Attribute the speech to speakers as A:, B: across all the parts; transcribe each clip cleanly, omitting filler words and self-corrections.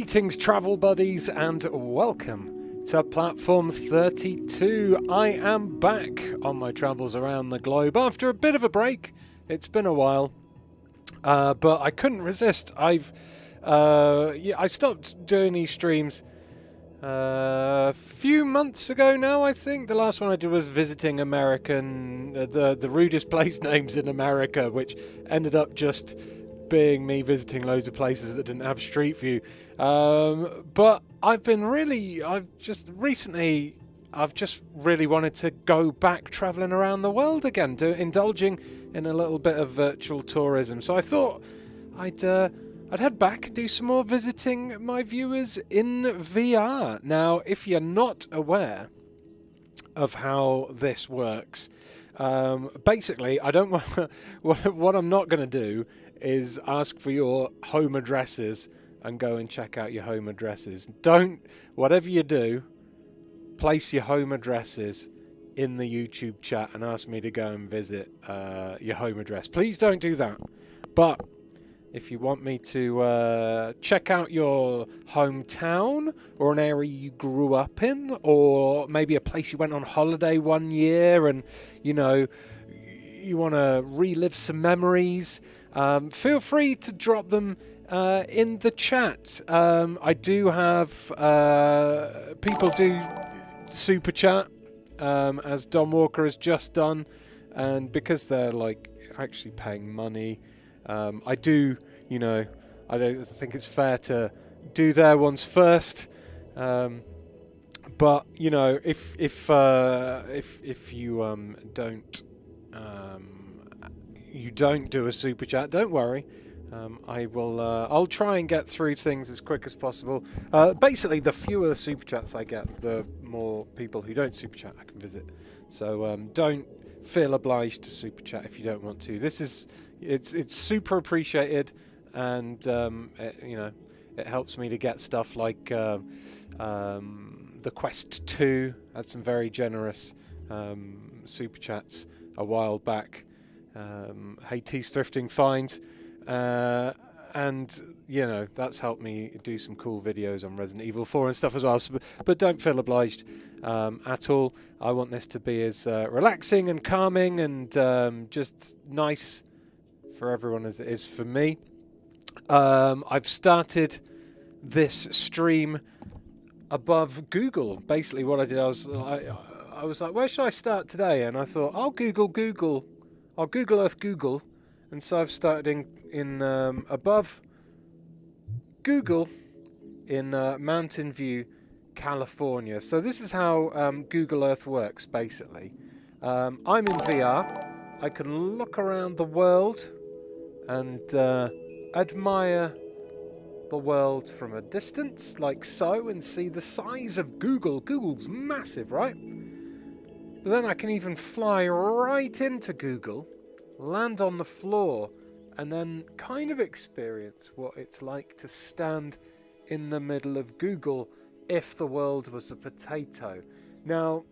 A: Greetings, travel buddies, and welcome to Platform 32. I am back on my travels around the globe after a bit of a break. It's been a while, but I couldn't resist. I stopped doing these streams a few months ago now, I think. The last one I did was visiting the rudest place names in America, which ended up just being me visiting loads of places that didn't have street view. But I've just really wanted to go back traveling around the world again, indulging in a little bit of virtual tourism. So I thought I'd head back and do some more visiting my viewers in VR. Now, if you're not aware of how this works, basically, I don't want what I'm not going to do is ask for your home addresses and go and check out your home addresses. Whatever you do, place your home addresses in the YouTube chat and ask me to go and visit your home address. Please don't do that. But if you want me to check out your hometown or an area you grew up in, or maybe a place you went on holiday one year and, you want to relive some memories, feel free to drop them in the chat. I do have people do super chat, as Don Walker has just done, and because they're actually paying money, I don't think it's fair to do their ones first. But if you don't do a super chat, don't worry. I'll try and get through things as quick as possible. Basically, the fewer super chats I get, the more people who don't super chat I can visit. So don't feel obliged to super chat if you don't want to. It's super appreciated, and it helps me to get stuff like the Quest 2 had some very generous super chats a while back. Haiti's Thrifting Finds, and that's helped me do some cool videos on Resident Evil 4 and stuff as well. But don't feel obliged at all. I want this to be as relaxing and calming and just nice for everyone as it is for me. I've started this stream above Google. Basically what I did, I was like, where should I start today? And I thought, I'll Google Earth Google. And so I've started in above Google in Mountain View, California. So this is how Google Earth works, basically. I'm in VR. I can look around the world and admire the world from a distance, like so, and see the size of Google. Google's massive, right? But then I can even fly right into Google, land on the floor, and then kind of experience what it's like to stand in the middle of Google if the world was a potato. Now,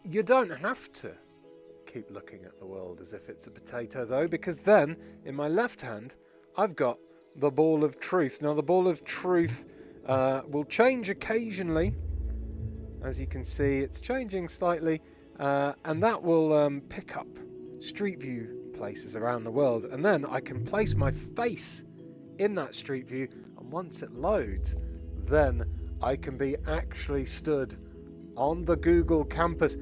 A: you don't have to keep looking at the world as if it's a potato, though, because then, in my left hand, I've got the ball of truth. Now, the ball of truth will change occasionally. As you can see, it's changing slightly, and that will pick up street view places around the world, and then I can place my face in that street view, and once it loads, then I can be actually stood on the Google campus.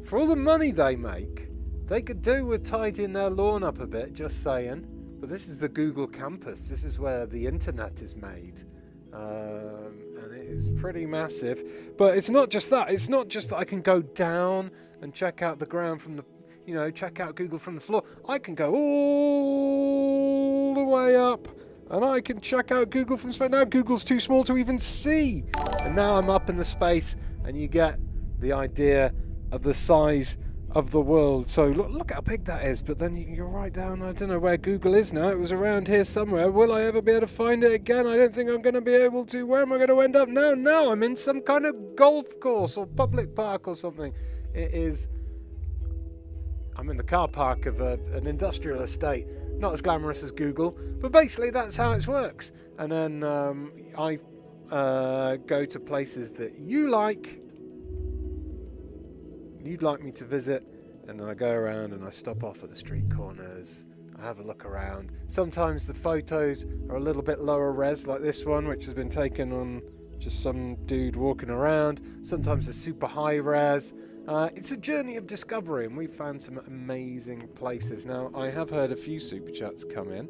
A: For all the money they make, they could do with tidying their lawn up a bit, just saying, but this is the Google campus. This is where the internet is made. And it is pretty massive. But it's not just that. It's not just that I can go down and check out the ground from the, check out Google from the floor. I can go all the way up and I can check out Google from space. Now Google's too small to even see. And now I'm up in the space, and you get the idea of the size of the world. So look how big that is. But then you're right down. I don't know where Google is now. It was around here somewhere. Will I ever be able to find it again? I don't think I'm going to be able to. Where am I going to end up now? No, I'm in some kind of golf course or public park or something. I'm in the car park of an industrial estate. Not as glamorous as Google, but basically that's how it works. And then I go to places that you'd like me to visit, and then I go around and I stop off at the street corners. I have a look around. Sometimes the photos are a little bit lower res, like this one, which has been taken on just some dude walking around. Sometimes they're super high res. It's a journey of discovery, and we've found some amazing places. Now, I have heard a few super chats come in,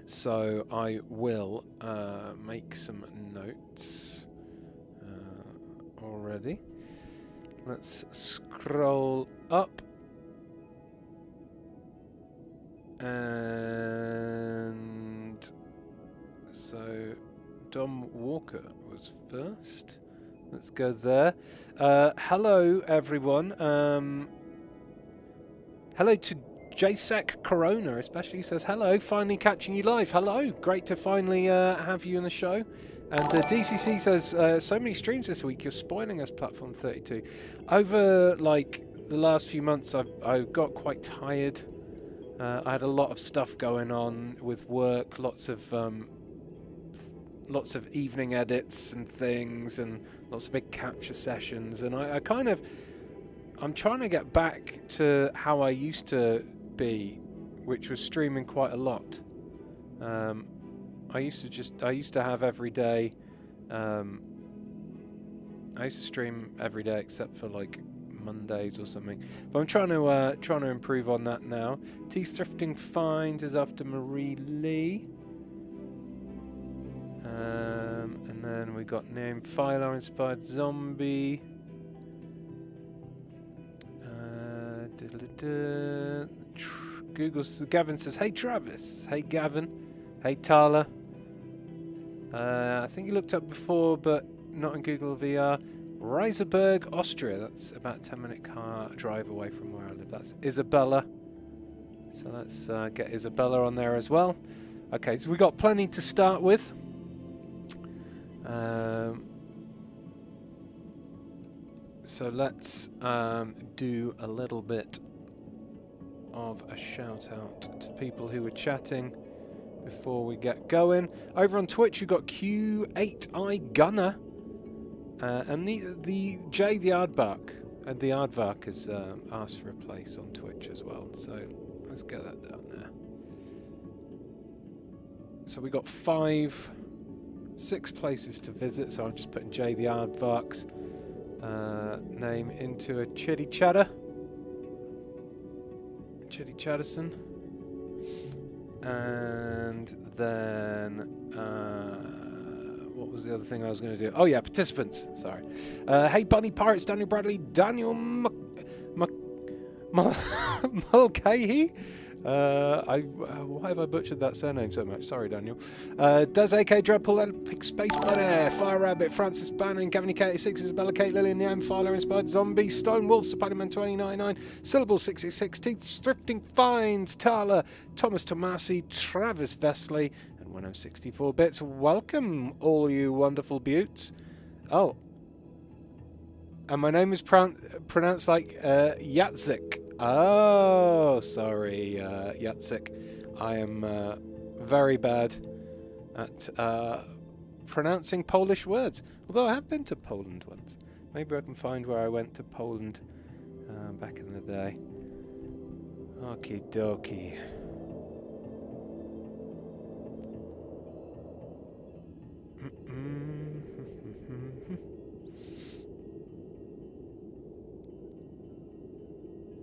A: so I will make some notes already. Let's scroll up. And so Dom Walker was first. Let's go there. Hello, everyone. Hello to JSEC Corona, especially. He says, hello, finally catching you live. Hello, great to finally have you in the show. And DCC says, so many streams this week, you're spoiling us, Platform 32. Over, like, the last few months, I got quite tired. I had a lot of stuff going on with work, lots of evening edits and things, and lots of big capture sessions, and I'm trying to get back to how I used to be, which was streaming quite a lot. I used to have every day. I used to stream every day except for like Mondays or something, but I'm trying to improve on that now. T's Thrifting Finds is after Marie Lee, and then we got name Philo Inspired Zombie. Google Gavin says, hey Travis, hey Gavin, hey Tala. I think you looked up before, but not in Google VR. Riegersburg, Austria. That's about a 10-minute car drive away from where I live. That's Isabella. So let's get Isabella on there as well. Okay, so we got plenty to start with. So let's do a little bit of a shout out to people who were chatting before we get going. Over on Twitch, you've got Q8i Gunner. And the Jay the Aardvark, and the Aardvark has asked for a place on Twitch as well, so let's get that down there. So we got 6 places to visit, so I'm just putting Jay the Aardvark's name into a Chitty Chatterson, and then what was the other thing I was going to do? Oh yeah, participants. Sorry. Hey, Bunny Pirates, Daniel Bradley, Daniel Mulcahy. Why have I butchered that surname so much? Sorry, Daniel. Des AK, Dreadpool, Epic Space Bunny, Fire Rabbit, Francis Bannon, Kevin K86, Isabella, Kate Lillian, Yam, Philo Inspired Zombie, Stone Wolf, Spider-Man 2099, Syllable 666, Teeth Thrifting Finds, Tala, Thomas Tomasi, Travis Vesley, and 1064 Bits. Welcome, all you wonderful beauts. Oh. And my name is pronounced like Yatzik. Oh, sorry, Yatzik. I am very bad at pronouncing Polish words. Although I have been to Poland once. Maybe I can find where I went to Poland back in the day. Okie dokie.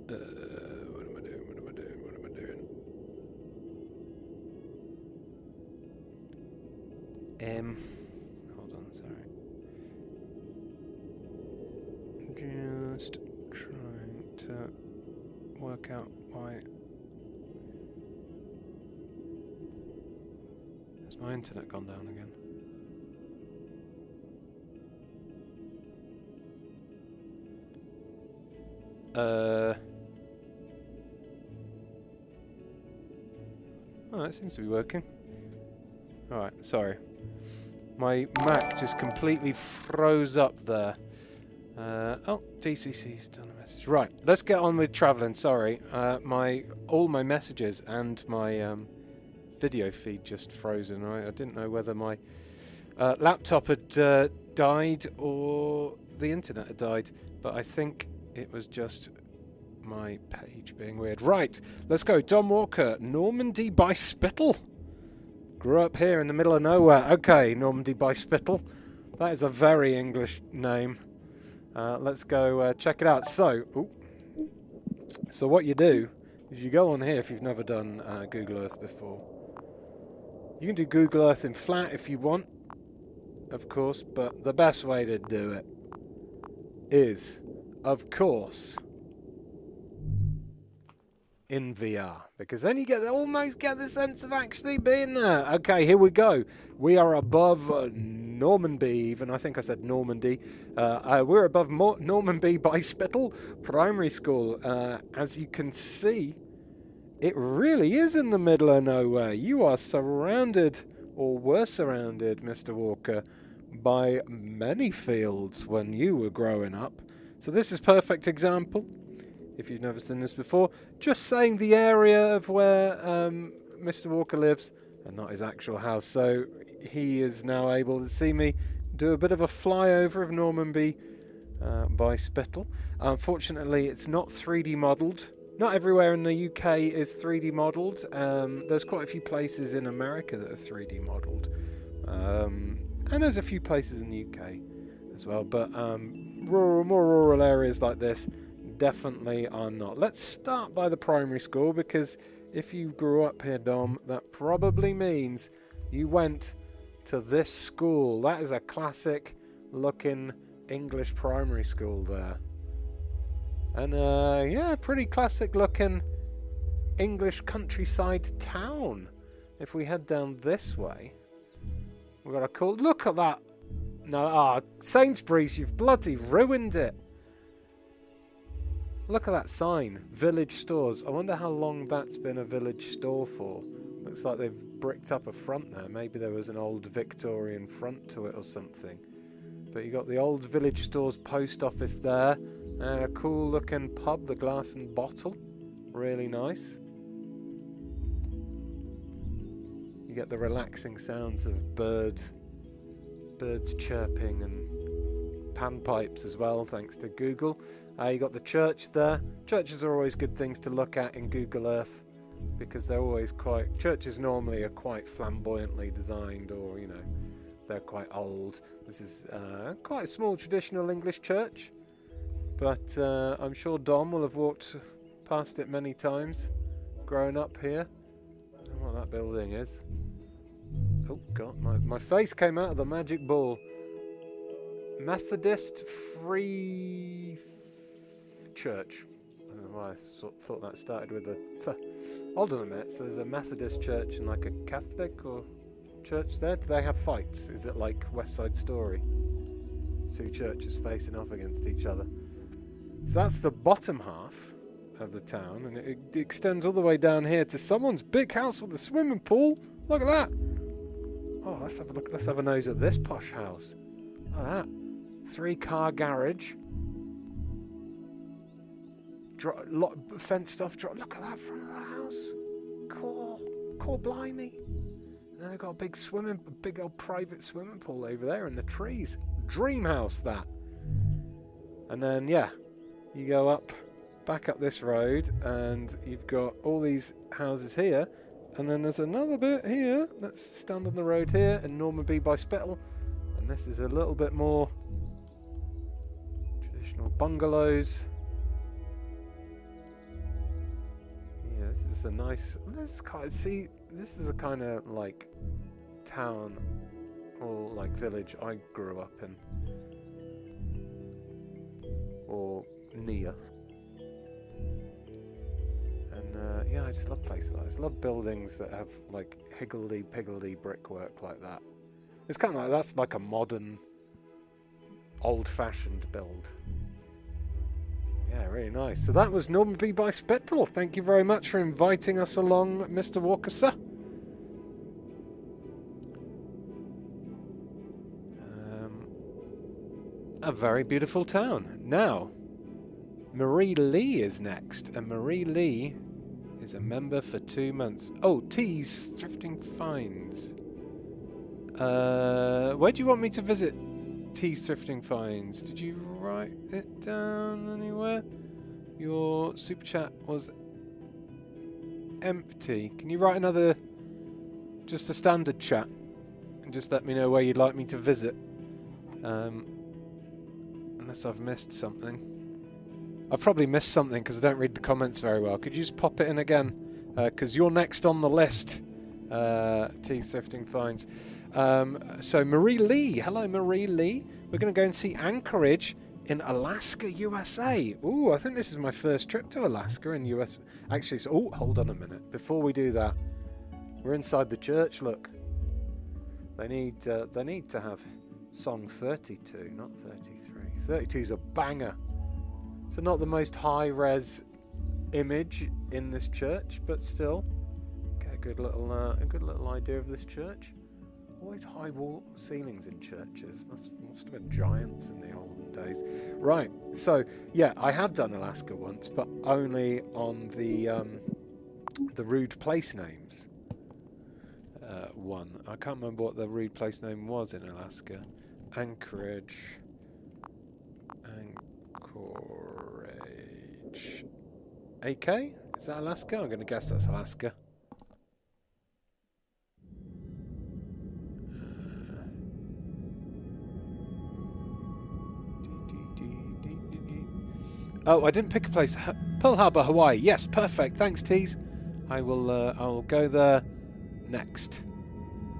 A: What am I doing? Hold on, sorry. Just trying to work out why. Has my internet gone down again? Oh, that seems to be working. Alright, sorry. My Mac just completely froze up there. Oh, DCC's done a message. Right, let's get on with travelling. Sorry, all my messages and my video feed just frozen. I didn't know whether my laptop had died or the internet had died, but I think it was just my page being weird. Right, let's go. Dom Walker, Normanby by Spital. Grew up here in the middle of nowhere. Okay, Normanby by Spital. That is a very English name. Let's go check it out. So what you do is you go on here if you've never done Google Earth before. You can do Google Earth in flat if you want, of course, but the best way to do it is, of course, in VR, because then you almost get the sense of actually being there. Okay, here we go. We are above Normanby, even. I think I said Normandy. We're above Normanby by Spital Primary School. As you can see, it really is in the middle of nowhere. You are surrounded, or were surrounded, Mr. Walker, by many fields when you were growing up. So this is a perfect example. If you've never seen this before, just saying the area of where Mr. Walker lives and not his actual house. So he is now able to see me do a bit of a flyover of Normanby by Spital. Unfortunately, it's not 3D modelled. Not everywhere in the UK is 3D modelled. There's quite a few places in America that are 3D modelled. And there's a few places in the UK as well. But more rural areas like this definitely are not. Let's start by the primary school, because if you grew up here, Dom, that probably means you went to this school. That is a classic looking English primary school there. And yeah, pretty classic looking English countryside town. If we head down this way, we've got a cool, look at that. No, Sainsbury's, you've bloody ruined it. Look at that sign, village stores. I wonder how long that's been a village store for. Looks like they've bricked up a front there. Maybe there was an old Victorian front to it or something. But you got the old village store's post office there. And a cool looking pub, the Glass and Bottle. Really nice. You get the relaxing sounds of birds chirping and panpipes as well, thanks to Google. You got the church there. Churches are always good things to look at in Google Earth, because they're always churches normally are quite flamboyantly designed, or, you know, they're quite old. This is quite a small traditional English church, but I'm sure Dom will have walked past it many times growing up here. I don't know what that building is. Oh god, my face came out of the magic ball. Methodist Free Church. I don't know why I thought that started with a hold on a minute. So there's a Methodist church and like a Catholic or church there. Do they have fights? Is it like West Side Story? Two churches facing off against each other. So that's the bottom half of the town, and it extends all the way down here to someone's big house with a swimming pool. Look at that. Oh, let's have a look. Let's have a nose at this posh house. Look at that. 3-car garage. Fenced off. Look at that front of the house. Cool, blimey. And then they've got a big old private swimming pool over there in the trees. Dream house, that. And then, yeah, you go back up this road, and you've got all these houses here. And then there's another bit here. Let's stand on the road here in Normanby by Spital. And this is a little bit more traditional bungalows. Yeah, this is a nice. This is a kind of like town or like village I grew up in, or near. And yeah, I just love places like this. I love buildings that have like higgledy-piggledy brickwork like that. It's kind of like, that's like a modern, old-fashioned build. Yeah, really nice. So that was Normanby by Spital. Thank you very much for inviting us along, Mr. Walker, sir. a very beautiful town. Now, Marie Lee is next, and Marie Lee is a member for 2 months. Oh, T's Thrifting Finds. Where do you want me to visit T's Thrifting Finds? Did you write it down anywhere? Your super chat was empty. Can you write another, just a standard chat, and just let me know where you'd like me to visit? Unless I've missed something. I've probably missed something because I don't read the comments very well. Could you just pop it in again? Because you're next on the list, T's Thrifting Finds. So Marie Lee. Hello, Marie Lee. We're going to go and see Anchorage in Alaska, USA. Ooh, I think this is my first trip to Alaska in US. Actually, so, oh, hold on a minute. Before we do that, we're inside the church. Look, they need to have song 32, not 33. 32 is a banger. So not the most high-res image in this church, but still get a good little idea of this church. Always high wall ceilings in churches. Must have been giants in the olden days. Right. So yeah, I have done Alaska once, but only on the rude place names one. I can't remember what the rude place name was in Alaska. Anchorage. AK? Is that Alaska? I'm going to guess that's Alaska. Oh, I didn't pick a place. Pearl Harbor, Hawaii. Yes, perfect. Thanks, Tees. I'll go there next.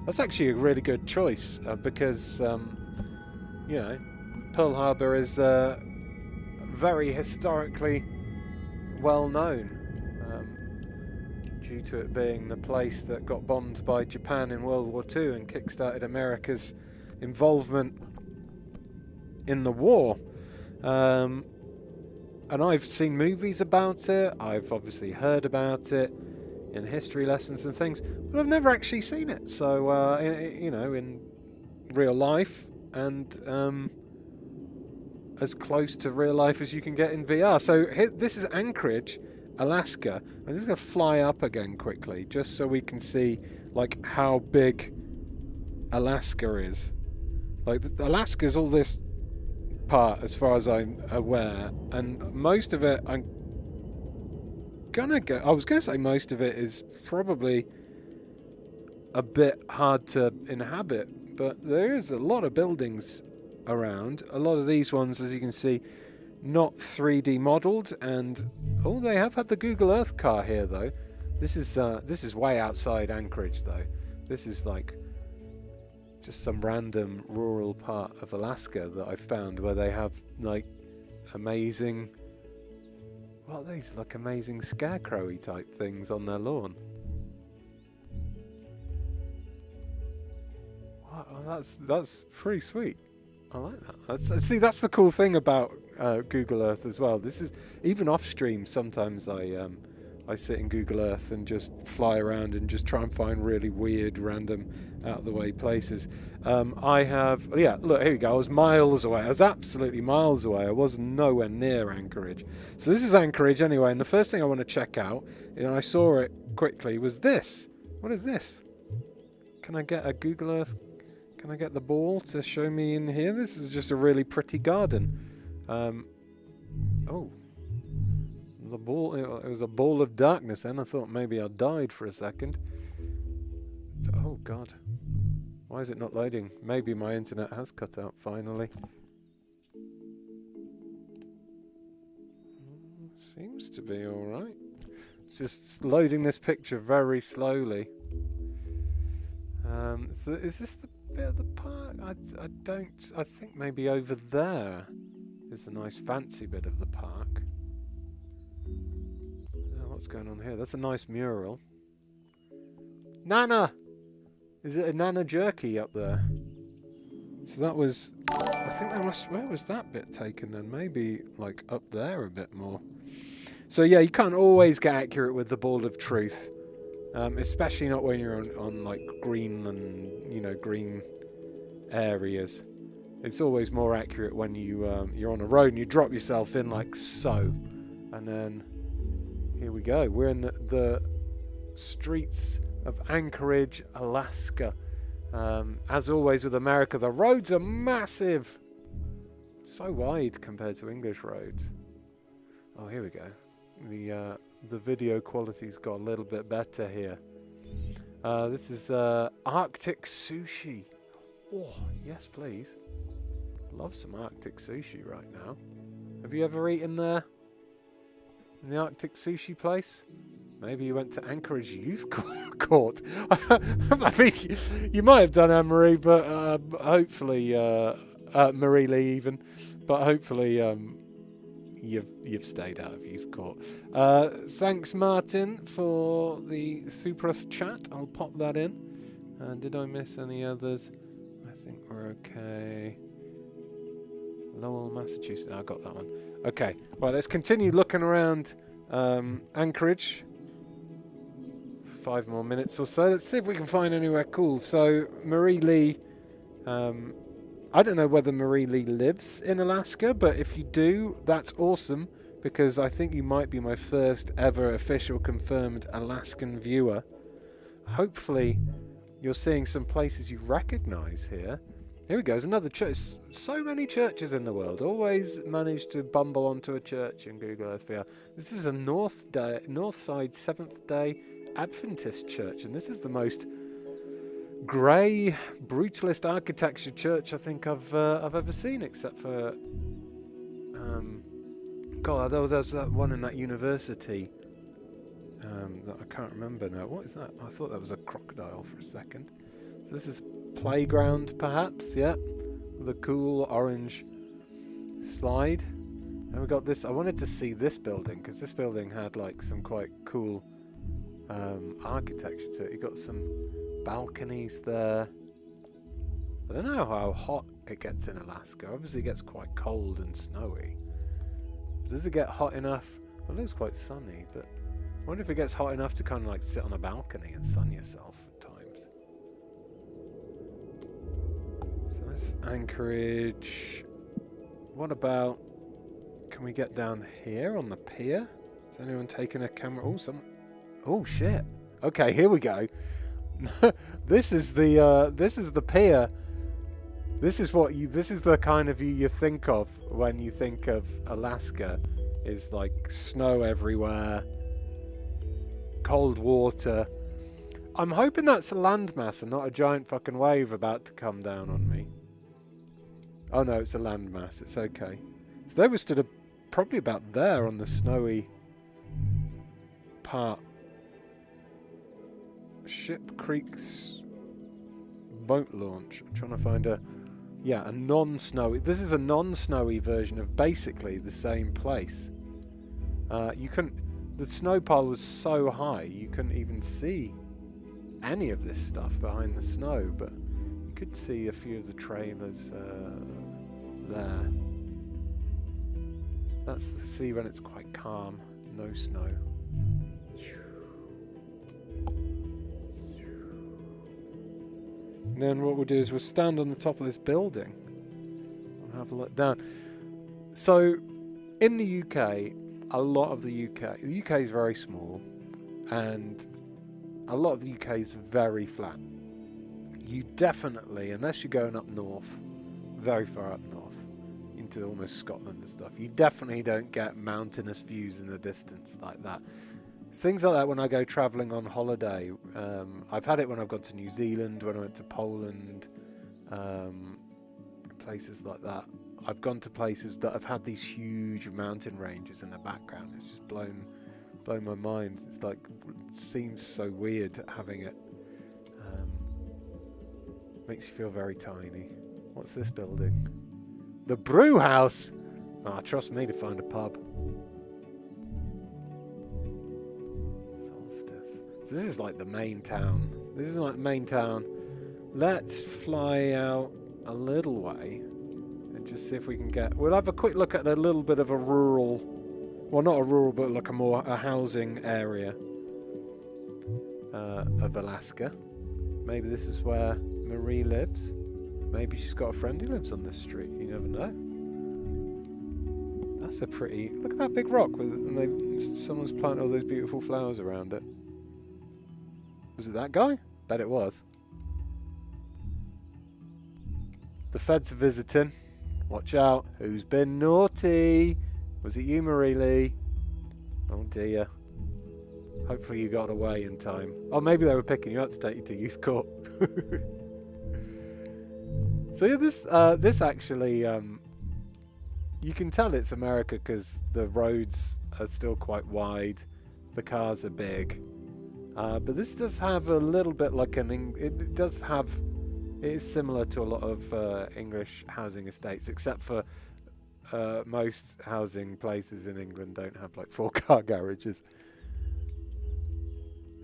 A: That's actually a really good choice because, you know, Pearl Harbor is very historically well known due to it being the place that got bombed by Japan in World War II and kickstarted America's involvement in the war. And I've seen movies about it, I've obviously heard about it in history lessons and things, but I've never actually seen it. So, you know, in real life and as close to real life as you can get in VR. So this is Anchorage, Alaska. I'm just going to fly up again quickly, just so we can see like how big Alaska is. Like Alaska's all this part, as far as I'm aware, and most of it I was gonna say most of it is probably a bit hard to inhabit, but there is a lot of buildings around. A lot of these ones, as you can see, not 3D modeled, and oh, they have had the Google Earth car here though. This is way outside Anchorage though. This is like just some random rural part of Alaska that I found where they have like amazing, what are these, like amazing scarecrowy type things on their lawn. Wow, oh, that's pretty sweet. I like that. See, that's the cool thing about Google Earth as well. This is even off stream. Sometimes I sit in Google Earth and just fly around and just try and find really weird, random, out of the way places. I have, yeah, look, here we go. I was miles away. I was absolutely miles away. I was nowhere near Anchorage. So this is Anchorage anyway. And the first thing I want to check out, and I saw it quickly, was this. What is this? Can I get a Google Earth? Can I get the ball to show me in here? This is just a really pretty garden. Oh. The ball, it was a ball of darkness then. I thought maybe I died for a second. Oh god. Why is it not loading? Maybe my internet has cut out finally. Seems to be alright. It's just loading this picture very slowly. So is this the bit of the park? I think maybe over there is a nice fancy bit of the park. What's going on here? That's a nice mural. Nana! Is it a Nana jerky up there? So that was... I think that must... Where was that bit taken then? Maybe, like, up there a bit more. So, yeah, you can't always get accurate with the ball of truth. Especially not when you're on like, green and, you know, green areas. It's always more accurate when you're on a road and you drop yourself in like so. And then here we go. We're in the streets of Anchorage, Alaska. As always with America, the roads are massive. So wide compared to English roads. Oh, here we go. The video quality's got a little bit better here. This is Arctic sushi. Oh, yes, please. Love some Arctic sushi right now. Have you ever eaten there? In the Arctic sushi place? Maybe you went to Anchorage Youth Court. I mean, you might have done, Anne-Marie, but hopefully, Marie-Lee even, but hopefully you've stayed out of Youth Court. Thanks, Martin, for the super chat. I'll pop that in. Did I miss any others? I think we're okay. Lowell, Massachusetts. I got that one. Okay. Right, let's continue looking around Anchorage. 5 more minutes or so. Let's see if we can find anywhere cool. So, Marie-Lee... I don't know whether Marie-Lee lives in Alaska, but if you do, that's awesome, because I think you might be my first ever official confirmed Alaskan viewer. Hopefully, you're seeing some places you recognise here. Here we go, there's another church. So many churches in the world. Always manage to bumble onto a church in Google Earth VR. This is a Northside Seventh-day Adventist church, and this is the most grey, brutalist architecture church I think I've ever seen, except for God, there's that one in that university that I can't remember now. What is that? I thought that was a crocodile for a second. So this is playground, perhaps. Yeah, with a cool orange slide. And we got this. I wanted to see this building because this building had like some quite cool architecture to it. You got some balconies there. I don't know how hot it gets in Alaska. Obviously it gets quite cold and snowy. Does it get hot enough? Well, it looks quite sunny, but I wonder if it gets hot enough to kind of like sit on a balcony and sun yourself at times. So that's Anchorage. What about, can we get down here on the pier? Is anyone taking a camera? Oh shit. Okay, here we go. This is the pier. This is the kind of view you think of when you think of Alaska, is like snow everywhere, cold water. I'm hoping that's a landmass and not a giant fucking wave about to come down on me. Oh no, it's a landmass. It's okay. So they were stood probably about there on the snowy part. Ship Creek's boat launch. I'm trying to find a non-snowy. This is a non-snowy version of basically the same place. The snow pile was so high you couldn't even see any of this stuff behind the snow, but you could see a few of the trailers there. That's the sea when it's quite calm, no snow. And then what we'll do is we'll stand on the top of this building and have a look down. So, in the UK, the UK is very small, and a lot of the UK is very flat. You definitely, unless you're going up north, very far up north, into almost Scotland and stuff, you definitely don't get mountainous views in the distance like that. Things like that when I go travelling on holiday. I've had it when I've gone to New Zealand, when I went to Poland, places like that. I've gone to places that have had these huge mountain ranges in the background. It's just blown my mind. It's like, it seems so weird having it. Makes you feel very tiny. What's this building? The Brew House! Trust me to find a pub. So this is like the main town. Let's fly out a little way and just see if we can get... We'll have a quick look at a little bit of a rural... Well, not a rural, but like a housing area of Alaska. Maybe this is where Marie lives. Maybe she's got a friend who lives on this street. You never know. That's a pretty... Look at that big rock. Someone's planted all those beautiful flowers around it. Was it that guy? Bet it was. The feds are visiting. Watch out. Who's been naughty? Was it you, Marie Lee? Oh dear. Hopefully you got away in time. Oh, maybe they were picking you up to take you to youth court. So yeah, this actually, you can tell it's America because the roads are still quite wide, the cars are big, but this does have a little bit like it is similar to a lot of English housing estates, except for most housing places in England don't have like 4-car garages.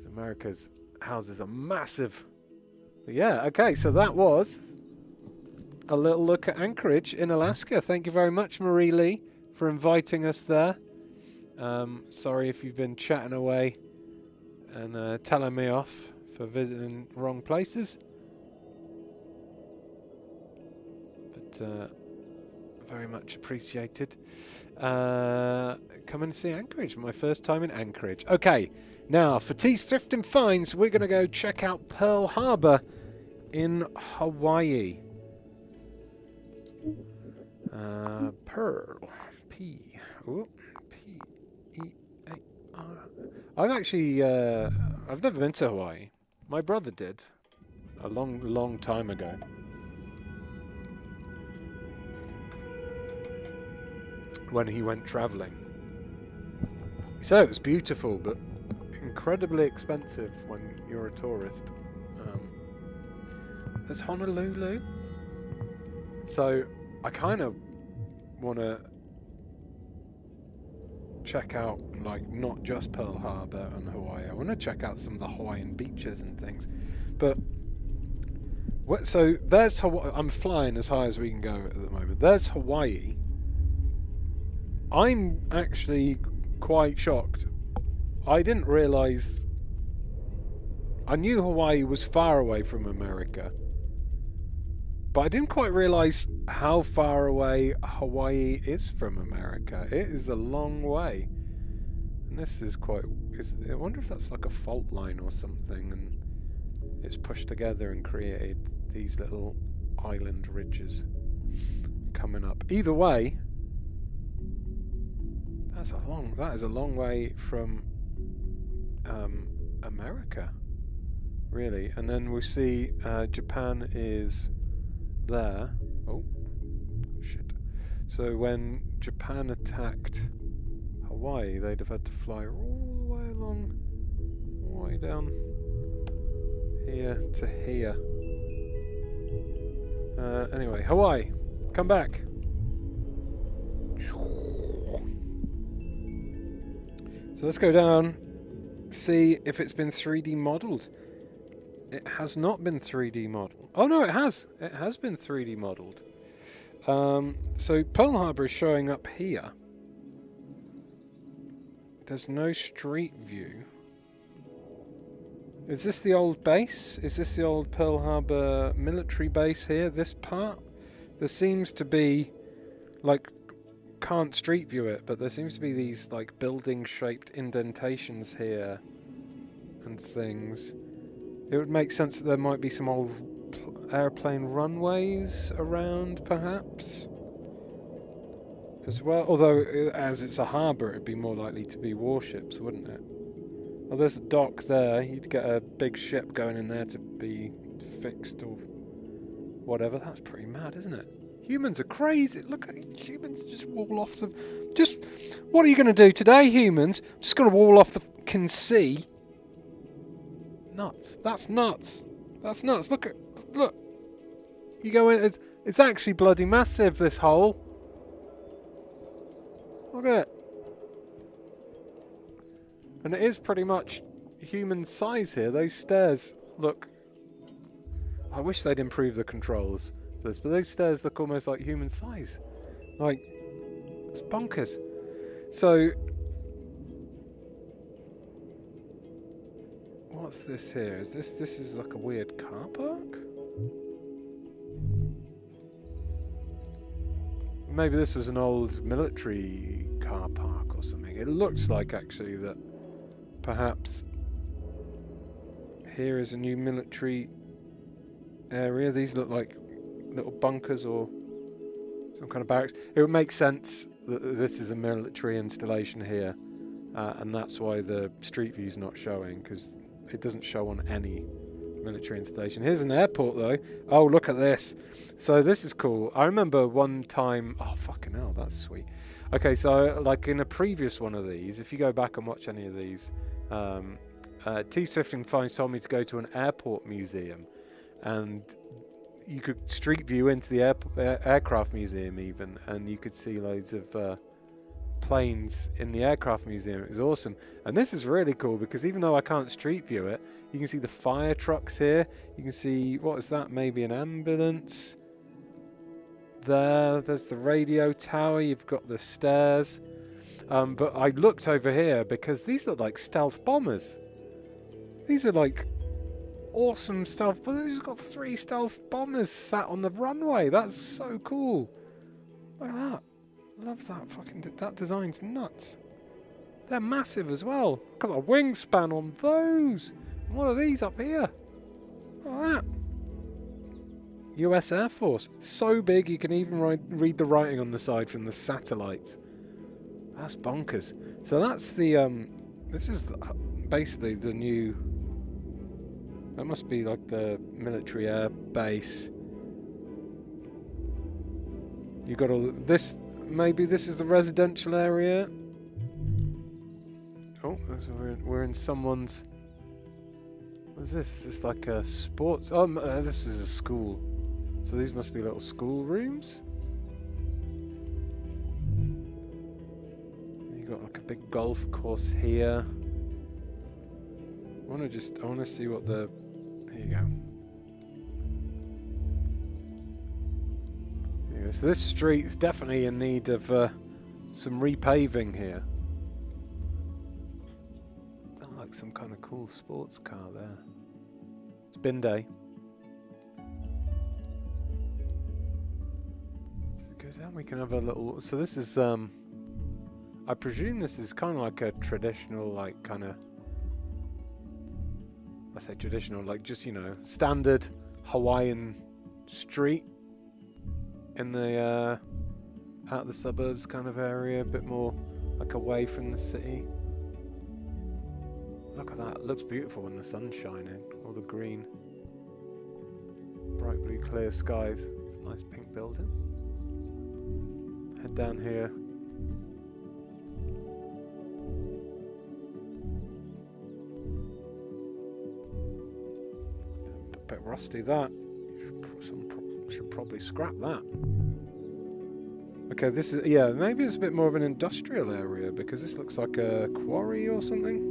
A: America's houses are massive. But yeah, okay, so that was a little look at Anchorage in Alaska. Thank you very much, Marie Lee, for inviting us there. Sorry if you've been chatting away and telling me off for visiting wrong places. But very much appreciated. Come and see Anchorage. My first time in Anchorage. Okay, now for Teas Thrift and Finds, we're going to go check out Pearl Harbor in Hawaii. Pearl. P-E-A-R. I've never been to Hawaii. My brother did. A long time ago. When he went travelling. He said it was beautiful, but incredibly expensive when you're a tourist. There's Honolulu. So I kind of want to check out, like, not just Pearl Harbor and Hawaii. I want to check out some of the Hawaiian beaches and things. But so there's Hawaii. I'm flying as high as we can go at the moment. There's Hawaii. I'm actually quite shocked. I didn't realise... I knew Hawaii was far away from America, but I didn't quite realise how far away Hawaii is from America. It is a long way. And this is quite... I wonder if that's like a fault line or something, and it's pushed together and created these little island ridges coming up. Either way... That is a long way from America, really. And then we see Japan is there. Oh, shit. So when Japan attacked Hawaii, they'd have had to fly all the way along, all the way down here to here. Anyway, Hawaii, come back. So let's go down, see if it's been 3D modelled. It has not been 3D modelled. Oh no, it has. It has been 3D modelled. So Pearl Harbor is showing up here. There's no street view. Is this the old base? Is this the old Pearl Harbor military base here, this part? There seems to be, like... Can't street view it, but there seems to be these like building shaped indentations here and things. It would make sense that there might be some old airplane runways around, perhaps, as well, although as it's a harbour it'd be more likely to be warships, wouldn't it? Oh, there's a dock there. You'd get a big ship going in there to be fixed or whatever. That's pretty mad, isn't it? Humans are crazy. Look at humans just wall off the... What are you going to do today, humans? Just going to wall off the fucking sea? Nuts. That's nuts. That's nuts. Look. You go in... It's actually bloody massive, this hole. Look at it. And it is pretty much human size here. Those stairs look... I wish they'd improve the controls. But those stairs look almost like human size. Like, it's bonkers. So, what's this here? This is like a weird car park? maybe this was an old military car park or something. It looks like actually that perhaps here is a new military area. These look like little bunkers or some kind of barracks. It would make sense that this is a military installation here, and that's why the street view is not showing, because it doesn't show on any military installation. Here's an airport though. Oh, look at this. So this is cool. I remember one time, oh fucking hell, that's sweet. Okay, so like in a previous one of these, if you go back and watch any of these, T. Swifting Fines told me to go to an airport museum, and you could street view into the aircraft museum even, and you could see loads of planes in the aircraft museum. It was awesome. And this is really cool because even though I can't street view it, you can see the fire trucks here. You can see, what is that? Maybe an ambulance. There's the radio tower. You've got the stairs. But I looked over here because these look like stealth bombers. These are like awesome stealth, but they've just got 3 stealth bombers sat on the runway. That's so cool. Look at that. Love that fucking... That design's nuts. They're massive as well. Look at the wingspan on those. And what are these up here? Look at that. US Air Force. So big you can even read the writing on the side from the satellites. That's bonkers. So that's the... this is basically the new... That must be like the military air base. You got all this. Maybe this is the residential area. Oh, so we're in someone's. What is this? Is this like a sports? Oh, this is a school. So these must be little school rooms. You got like a big golf course here. I want to see what the. There you go. Yeah, so this street is definitely in need of some repaving here. Sounds like some kind of cool sports car there. It's bin day. So go down, we can have a little. So this is I presume this is kind of like a traditional, like kind of. I say traditional, like just, you know, standard Hawaiian street in the out of the suburbs kind of area, a bit more like away from the city. Look at that, it looks beautiful when the sun's shining, all the green, bright blue clear skies. It's a nice pink building. Head down here. Bit rusty that. Should probably scrap that. Okay, this is, yeah, maybe it's a bit more of an industrial area because this looks like a quarry or something.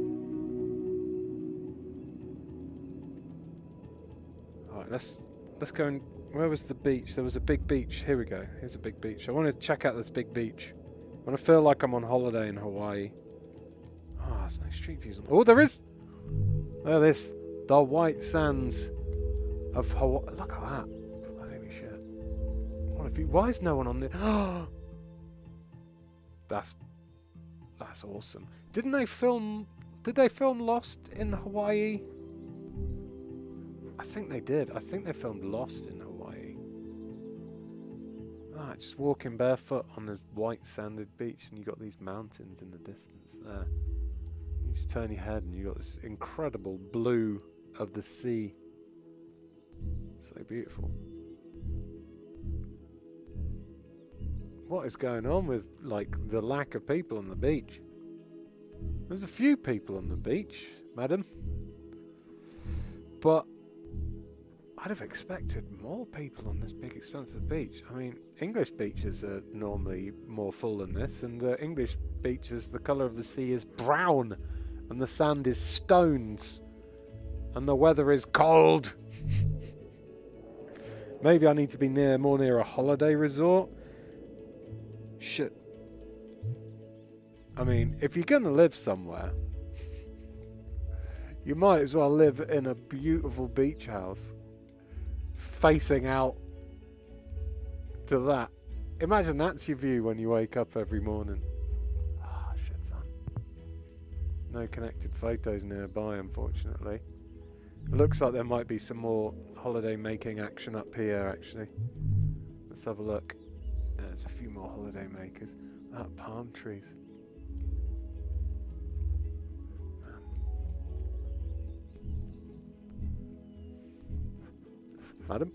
A: Alright, let's go and, where was the beach? There was a big beach. Here we go. Here's a big beach. I want to check out this big beach. I want to feel like I'm on holiday in Hawaii. Ah, there's no street views on. Oh, there is! There it is. The white sands of Hawaii. Look at that. Holy shit. What if you, why is no one on the... That's awesome. Did they film Lost in Hawaii? I think they did. I think they filmed Lost in Hawaii. Ah, just walking barefoot on this white sanded beach and you got these mountains in the distance there. You just turn your head and you got this incredible blue of the sea. So beautiful. What is going on with, like, the lack of people on the beach? There's a few people on the beach, madam. But I'd have expected more people on this big, expensive beach. I mean, English beaches are normally more full than this, and the English beaches, the colour of the sea is brown, and the sand is stones, and the weather is cold. Maybe I need to be more near a holiday resort. Shit. I mean, if you're going to live somewhere, you might as well live in a beautiful beach house facing out to that. Imagine that's your view when you wake up every morning. Ah, shit, son. No connected photos nearby, unfortunately. It looks like there might be some more holiday making action up here, actually. Let's have a look. There's a few more holiday makers. Palm trees. Madam?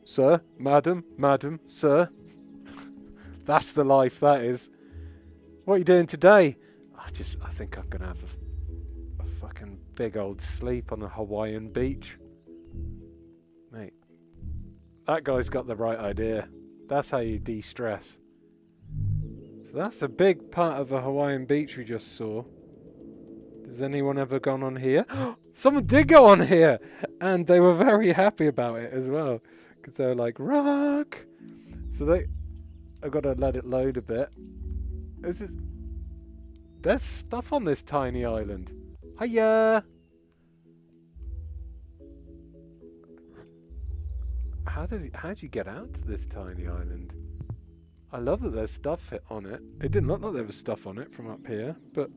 A: Sir? Madam? Madam? Sir? That's the life, that is. What are you doing today? I think I'm going to have a fucking big old sleep on a Hawaiian beach. Mate, that guy's got the right idea. That's how you de-stress. So that's a big part of a Hawaiian beach we just saw. Has anyone ever gone on here? Someone did go on here! And they were very happy about it as well. Because they were like, rock! So I've got to let it load a bit. There's stuff on this tiny island. Hiya! How'd you get out to this tiny island? I love that there's stuff on it. It didn't look like there was stuff on it from up here, but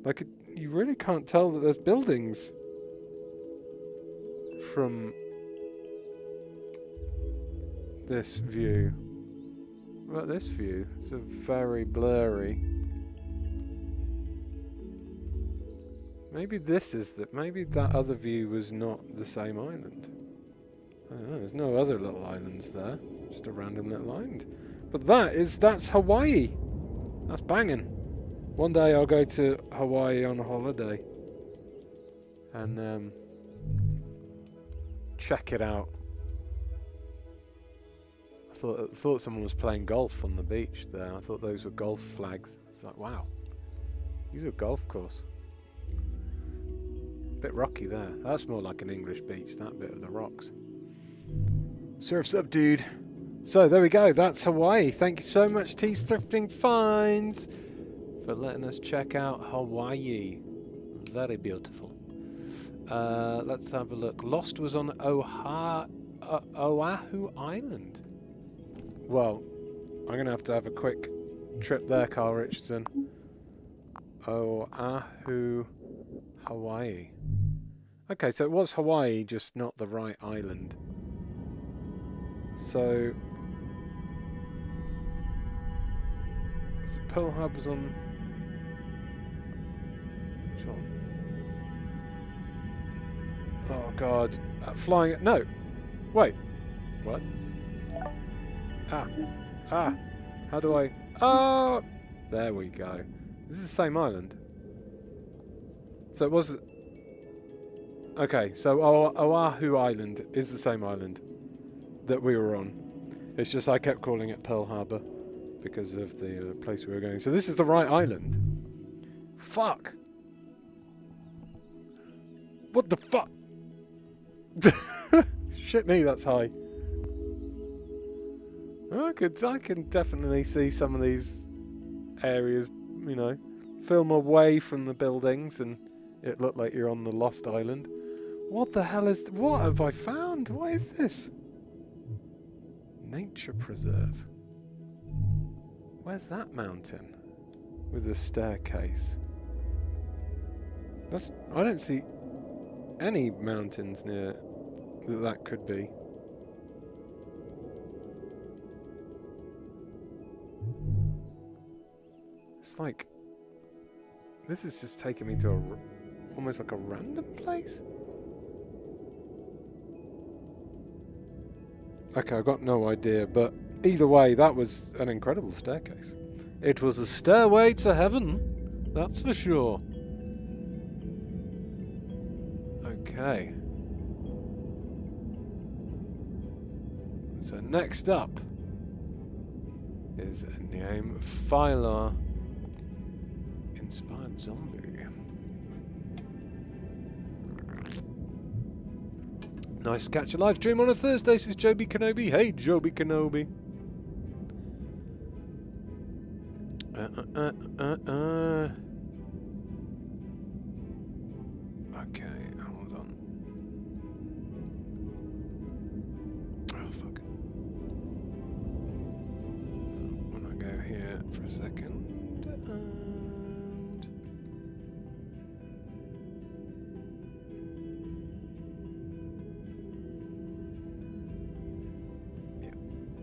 A: like you really can't tell that there's buildings from this view. What about this view? It's a very blurry. Maybe maybe that other view was not the same island. I don't know, there's no other little islands there. Just a random little island. But that's Hawaii. That's banging. One day I'll go to Hawaii on a holiday. And check it out. I thought someone was playing golf on the beach there. I thought those were golf flags. It's like, wow. These are a golf course. Bit rocky there. That's more like an English beach, that bit of the rocks. Surf's up, dude. So there we go. That's Hawaii. Thank you so much, T-Surfing Finds, for letting us check out Hawaii. Very beautiful. Let's have a look. Lost was on Oahu Island. Well, I'm going to have a quick trip there, Carl Richardson. Oahu, Hawaii. Okay, so it was Hawaii, just not the right island. So, Pearl Harbor's on. Which one? Oh God! Flying. No. Wait. What? Ah. How do I? Oh. There we go. This is the same island. So it was. Okay, so Oahu Island is the same island that we were on. It's just I kept calling it Pearl Harbor because of the place we were going. So this is the right island. Fuck. What the fuck? Shit me, that's high. I can definitely see some of these areas, you know, film away from the buildings and it looked like you're on the Lost Island. What the hell is... What have I found? What is this? Nature Preserve. Where's that mountain? With a staircase. I don't see any mountains near that could be. It's like... This is just taking me to almost like a random place? Okay, I've got no idea, but either way, that was an incredible staircase. It was a stairway to heaven, that's for sure. Okay. So next up is a name Phyla Inspired Zombie. Nice to catch a live stream on a Thursday, says Joby Kenobi. Hey, Joby Kenobi. Okay, hold on. Oh, fuck. go here for a second. And yeah,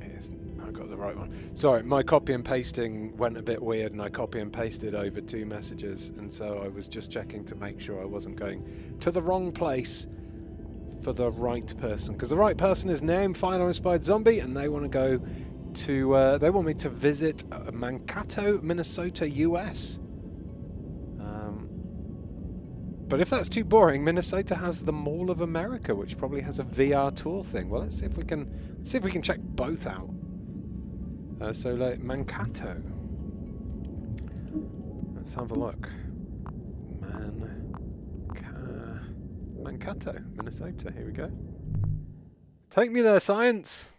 A: it is. I got the right one. Sorry, my copy and pasting went a bit weird, and I copy and pasted over 2 messages, and so I was just checking to make sure I wasn't going to the wrong place for the right person, because the right person is named Final Inspired Zombie, and they want to go to they want me to visit Mankato, Minnesota, US. But if that's too boring, Minnesota has the Mall of America, which probably has a VR tour thing. Well, let's see if we can check both out. So like Mankato, let's have a look. Mankato, Minnesota. Here we go. Take me there, science.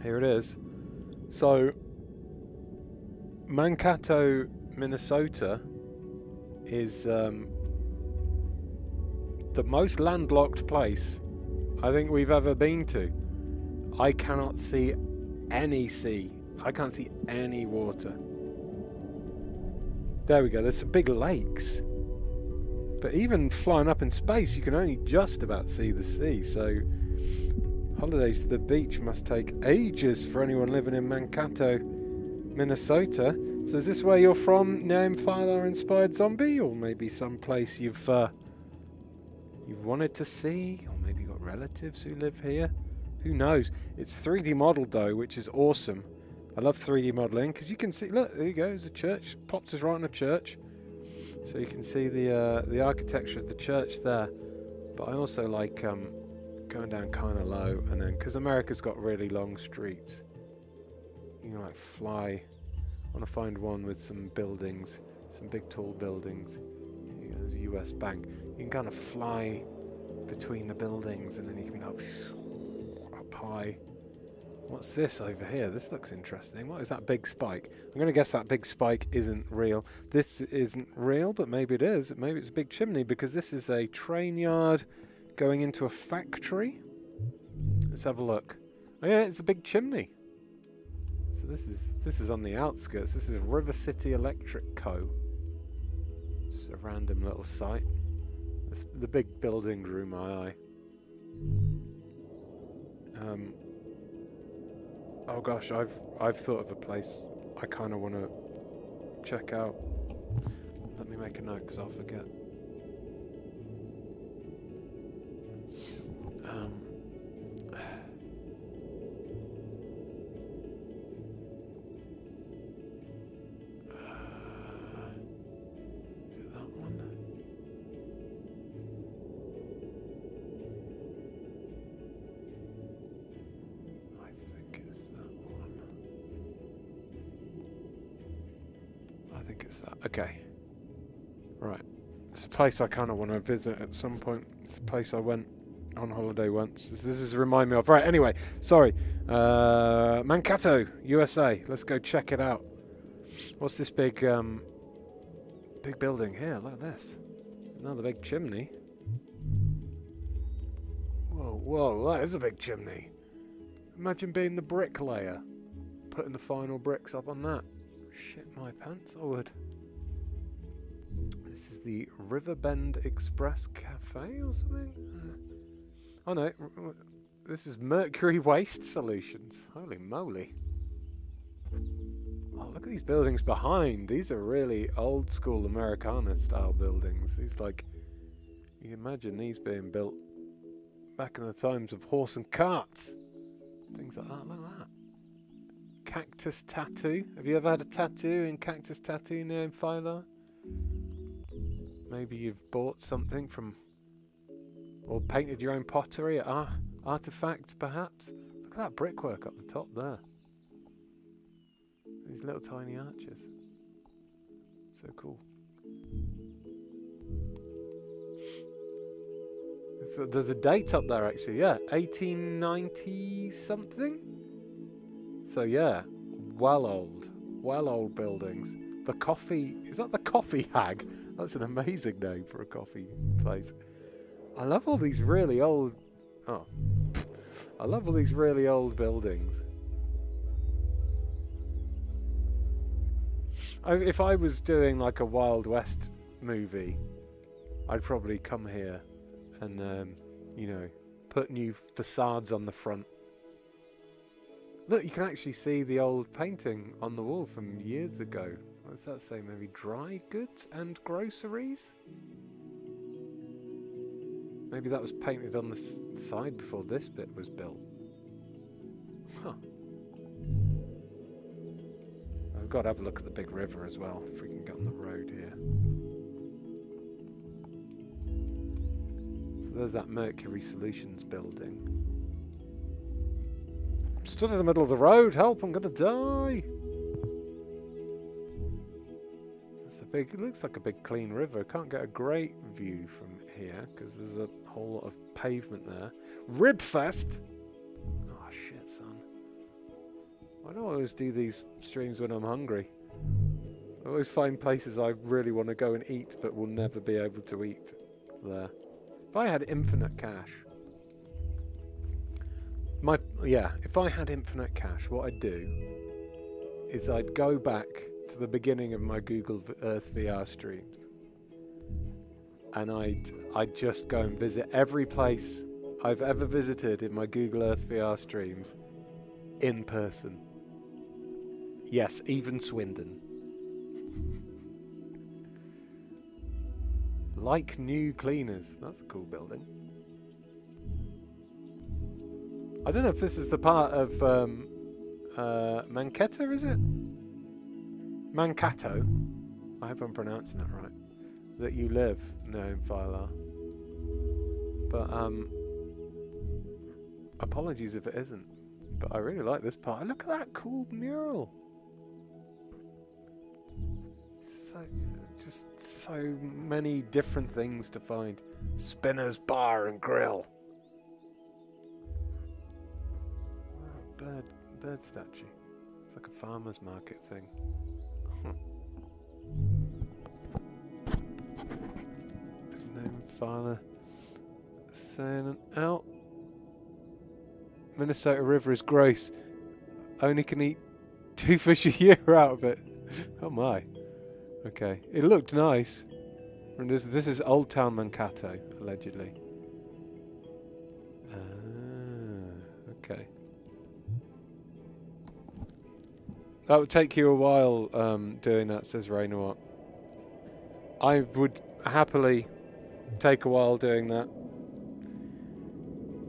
A: Here it is. So, Mankato, Minnesota is the most landlocked place I think we've ever been to. I cannot see any sea. I can't see any water. There we go. There's some big lakes. But even flying up in space, you can only just about see the sea. So holidays to the beach must take ages for anyone living in Mankato, Minnesota. So is this where you're from, Name Fire Inspired Zombie? Or maybe someplace you've wanted to see? Or maybe you've got relatives who live here? Who knows? It's 3D modeled though, which is awesome. I love 3D modeling because you can see, look, there you go, there's a church. Pops us right in a church. So you can see the architecture of the church there. But I also like going down kind of low, and then, because America's got really long streets, you can like fly. I want to find one with some buildings, some big tall buildings. There's a US bank. You can kind of fly between the buildings, and then you can be like up high. What's this over here? This looks interesting. What is that big spike? I'm going to guess that big spike isn't real. This isn't real, but maybe it is. Maybe it's a big chimney, because this is a train yard going into a factory. Let's have a look. Oh yeah, it's a big chimney. So this is on the outskirts. This is River City Electric Co. It's a random little site. The big building drew my eye. Oh gosh, I've thought of a place I kind of want to check out. Let me make a note because I'll forget. Is it that one? I think it's that one. I think it's that. Okay. Right. It's a place I kind of want to visit at some point. It's a place I went on holiday once. This is remind me of. Right, anyway, sorry. Mankato, USA. Let's go check it out. What's this big big building here? Look at this. Another big chimney. Whoa, whoa, that is a big chimney. Imagine being the bricklayer. Putting the final bricks up on that. Shit my pants, I would. This is the Riverbend Express Cafe or something? Oh no, this is Mercury Waste Solutions. Holy moly. Oh, look at these buildings behind. These are really old school Americana style buildings. These, like, you can imagine these being built back in the times of horse and carts. Things like that. Look at that. Cactus tattoo. Have you ever had a tattoo in Cactus Tattoo near Philo? Maybe you've bought something from, or painted your own pottery at Artifacts, perhaps. Look at that brickwork up the top there. These little tiny arches. So cool. So there's a date up there actually, yeah. 1890 something? So yeah, well old buildings. The coffee, is that the Coffee Hag? That's an amazing name for a coffee place. I love all these really old, I love all these really old buildings. If I was doing like a Wild West movie, I'd probably come here and, you know, put new facades on the front. Look, you can actually see the old painting on the wall from years ago. What does that say? Maybe dry goods and groceries? Maybe that was painted on the side before this bit was built. Huh. I've got to have a look at the big river as well, if we can get on the road here. So there's that Mercury Solutions building. I'm stood in the middle of the road, help, I'm gonna die! It looks like a big clean river. Can't get a great view from here because there's a whole lot of pavement there. Ribfest! Oh shit, son. Why do I always do these streams when I'm hungry? I always find places I really want to go and eat but will never be able to eat there. If I had infinite cash... if I had infinite cash, what I'd do is I'd go back to the beginning of my Google Earth VR streams, and I'd just go and visit every place I've ever visited in my Google Earth VR streams in person. Yes, even Swindon. Like New Cleaners. That's a cool building. I don't know if this is the part of Mankato, is it? Mankato, I hope I'm pronouncing that right, that you live in Phylar. But apologies if it isn't. But I really like this part. Look at that cool mural. Just so many different things to find. Spinner's Bar and Grill. Oh, bird statue. It's like a farmer's market thing. There's no Phylar saying out. Minnesota River is gross. Only can eat 2 fish a year out of it. Oh my. Okay. It looked nice. And this is Old Town Mankato, allegedly. Okay. That would take you a while doing that, says Raynor. I would happily take a while doing that.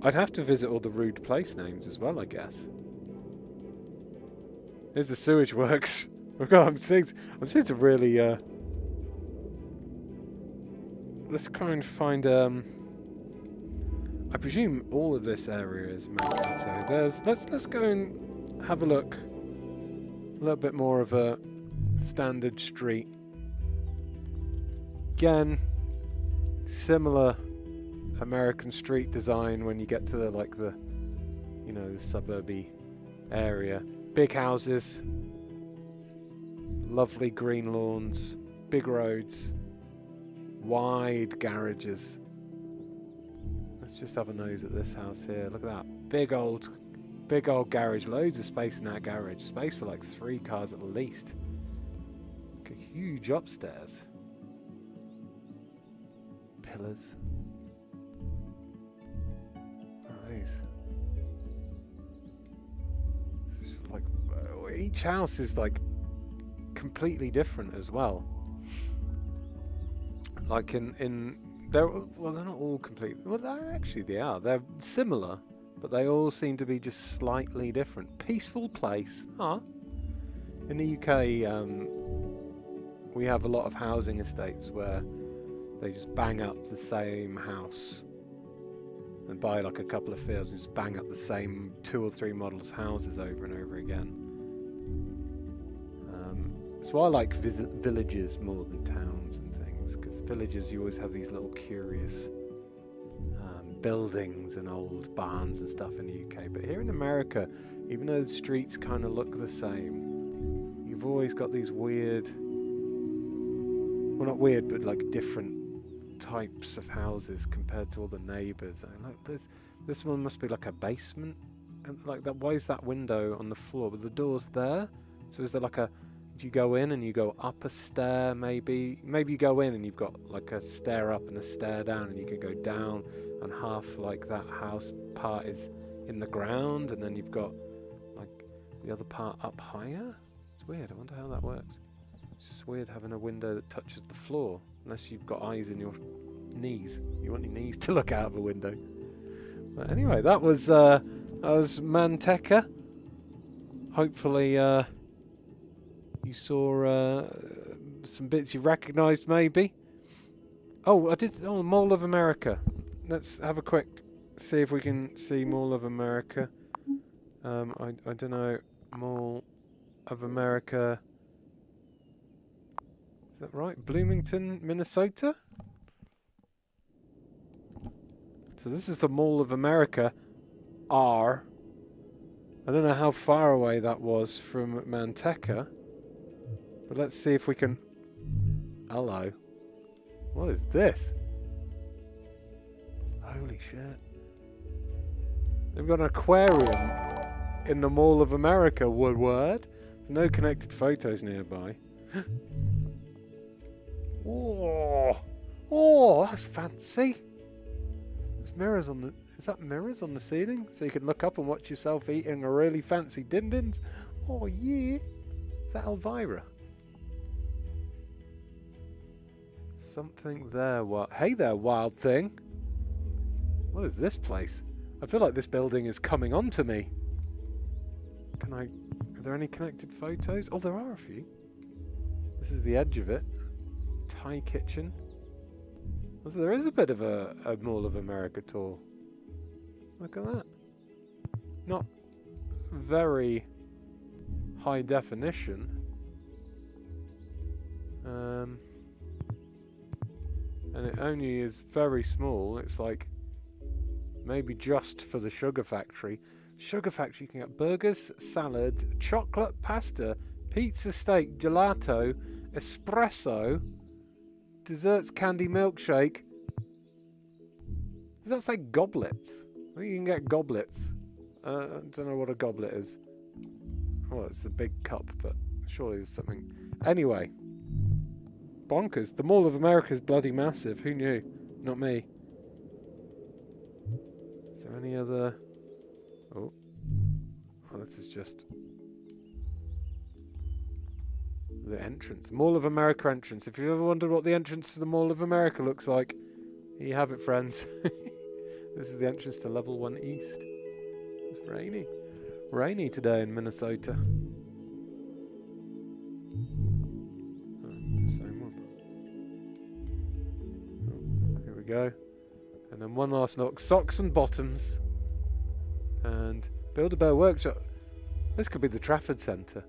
A: I'd have to visit all the rude place names as well, I guess. Here's the sewage works. Oh God, I'm seeing to really. Let's try and find. I presume all of this area is Mankato. Let's go and have a look. A little bit more of a standard street. Again, similar American street design when you get to the the suburby area. Big houses, lovely green lawns, big roads, wide garages. Let's just have a nose at this house here. Look at that big old garage. Loads of space in that garage. Space for like 3 cars at least. Like a huge upstairs. Pillars. Nice. Like each house is like completely different as well. Like they're not all complete. Well, actually they are. They're similar, but they all seem to be just slightly different. Peaceful place, huh? In the UK, we have a lot of housing estates where they just bang up the same house and buy like a couple of fields and just bang up the same 2 or 3 models houses over and over again. So I like villages more than towns and things, because villages you always have these little curious buildings and old barns and stuff in the UK. But here in America, even though the streets kind of look the same, you've always got these weird, well not weird, but like different types of houses compared to all the neighbours. Like this one must be like a basement, and like that. Why is that window on the floor? But the door's there. So is there like a Do you go in and you go up a stair, maybe? Maybe you go in and you've got like a stair up and a stair down, and you can go down, and half like that house part is in the ground, and then you've got like the other part up higher. It's weird. I wonder how that works. It's just weird having a window that touches the floor, unless you've got eyes in your knees. You want your knees to look out of a window. But anyway, that was Mankato. Hopefully you saw some bits you recognised, maybe. Oh, I did. Oh, Mall of America. Let's have a quick see if we can see Mall of America. I don't know. Mall of America. Is that right? Bloomington, Minnesota? So this is the Mall of America. I don't know how far away that was from Mankato. But let's see if we can... Hello. What is this? Holy shit. They've got an aquarium in the Mall of America, Woodward. There's no connected photos nearby. Oh, oh, that's fancy. There's mirrors on the... Is that mirrors on the ceiling? So you can look up and watch yourself eating a really fancy din-dins? Oh, yeah. Is that Elvira? Something there. Hey there, wild thing. What is this place? I feel like this building is coming on to me. Can I... Are there any connected photos? Oh, there are a few. This is the edge of it. Thai kitchen. So there is a bit of a Mall of America tour. Look at that. Not very high definition. And it only is very small. It's like maybe just for the sugar factory. Sugar factory, you can get burgers, salad, chocolate, pasta, pizza, steak, gelato, espresso, desserts, candy, milkshake. Does that say goblets? I think you can get goblets. I don't know what a goblet is. Well, it's a big cup, but surely there's something. Anyway. Bonkers. The Mall of America is bloody massive. Who knew? Not me. Is there any other... Oh. Oh, this is just... the entrance. Mall of America entrance. If you've ever wondered what the entrance to the Mall of America looks like, here you have it, friends. This is the entrance to Level 1 East. It's rainy. Rainy today in Minnesota. Oh, same one. Oh, here we go. And then one last knock. Socks and bottoms. And Build-A-Bear Workshop. This could be the Trafford Centre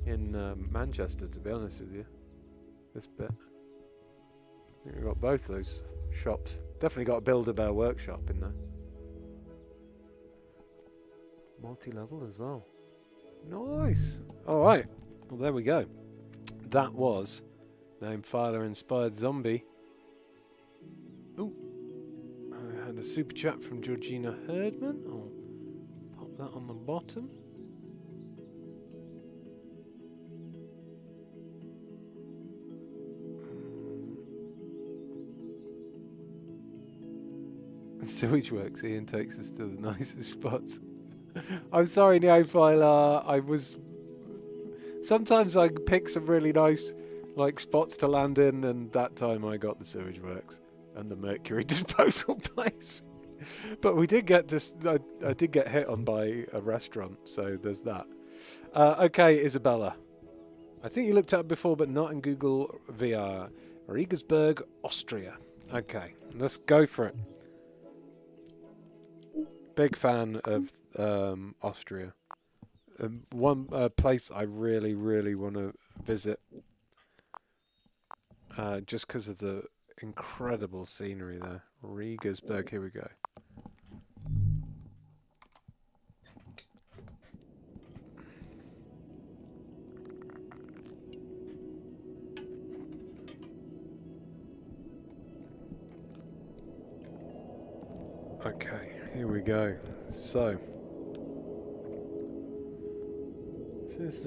A: in Manchester, to be honest with you. This bit. I think we've got both those shops. Definitely got a Build-A-Bear Workshop in there. Multi-level as well. Nice. Alright. Well, there we go. That was Name-Filer-inspired zombie. Ooh. I had a super chat from Georgina Herdman. I'll pop that on the bottom. Sewage works. Ian takes us to the nicest spots. I'm sorry, Neophile. I was... Sometimes I pick some really nice like spots to land in, and that time I got the sewage works and the mercury disposal place. But we did get to... I did get hit on by a restaurant, so there's that. Okay, Isabella. I think you looked at it before, but not in Google VR. Riegersburg, Austria. Okay, let's go for it. Big fan of Austria. One place I really, really want to visit, just because of the incredible scenery there. Riegersburg, here we go. Okay, here we go. So, this is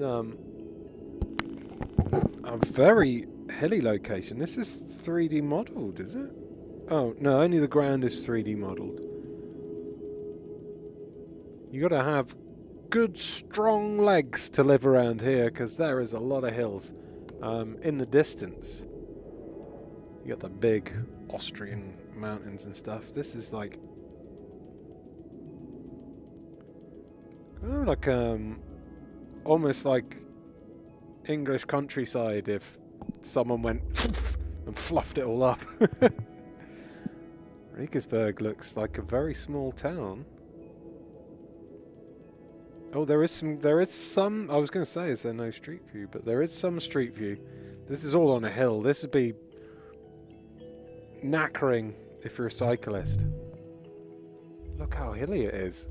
A: A very hilly location. This is 3D modelled, is it? Oh, no, only the ground is 3D modelled. You gotta have good, strong legs to live around here, because there is a lot of hills. In the distance, you got the big Austrian mountains and stuff. This is like... oh, like, almost like English countryside if someone went and fluffed it all up. Riegersburg looks like a very small town. Oh, there is some, I was going to say, is there no street view? But there is some street view. This is all on a hill. This would be knackering if you're a cyclist. Look how hilly it is.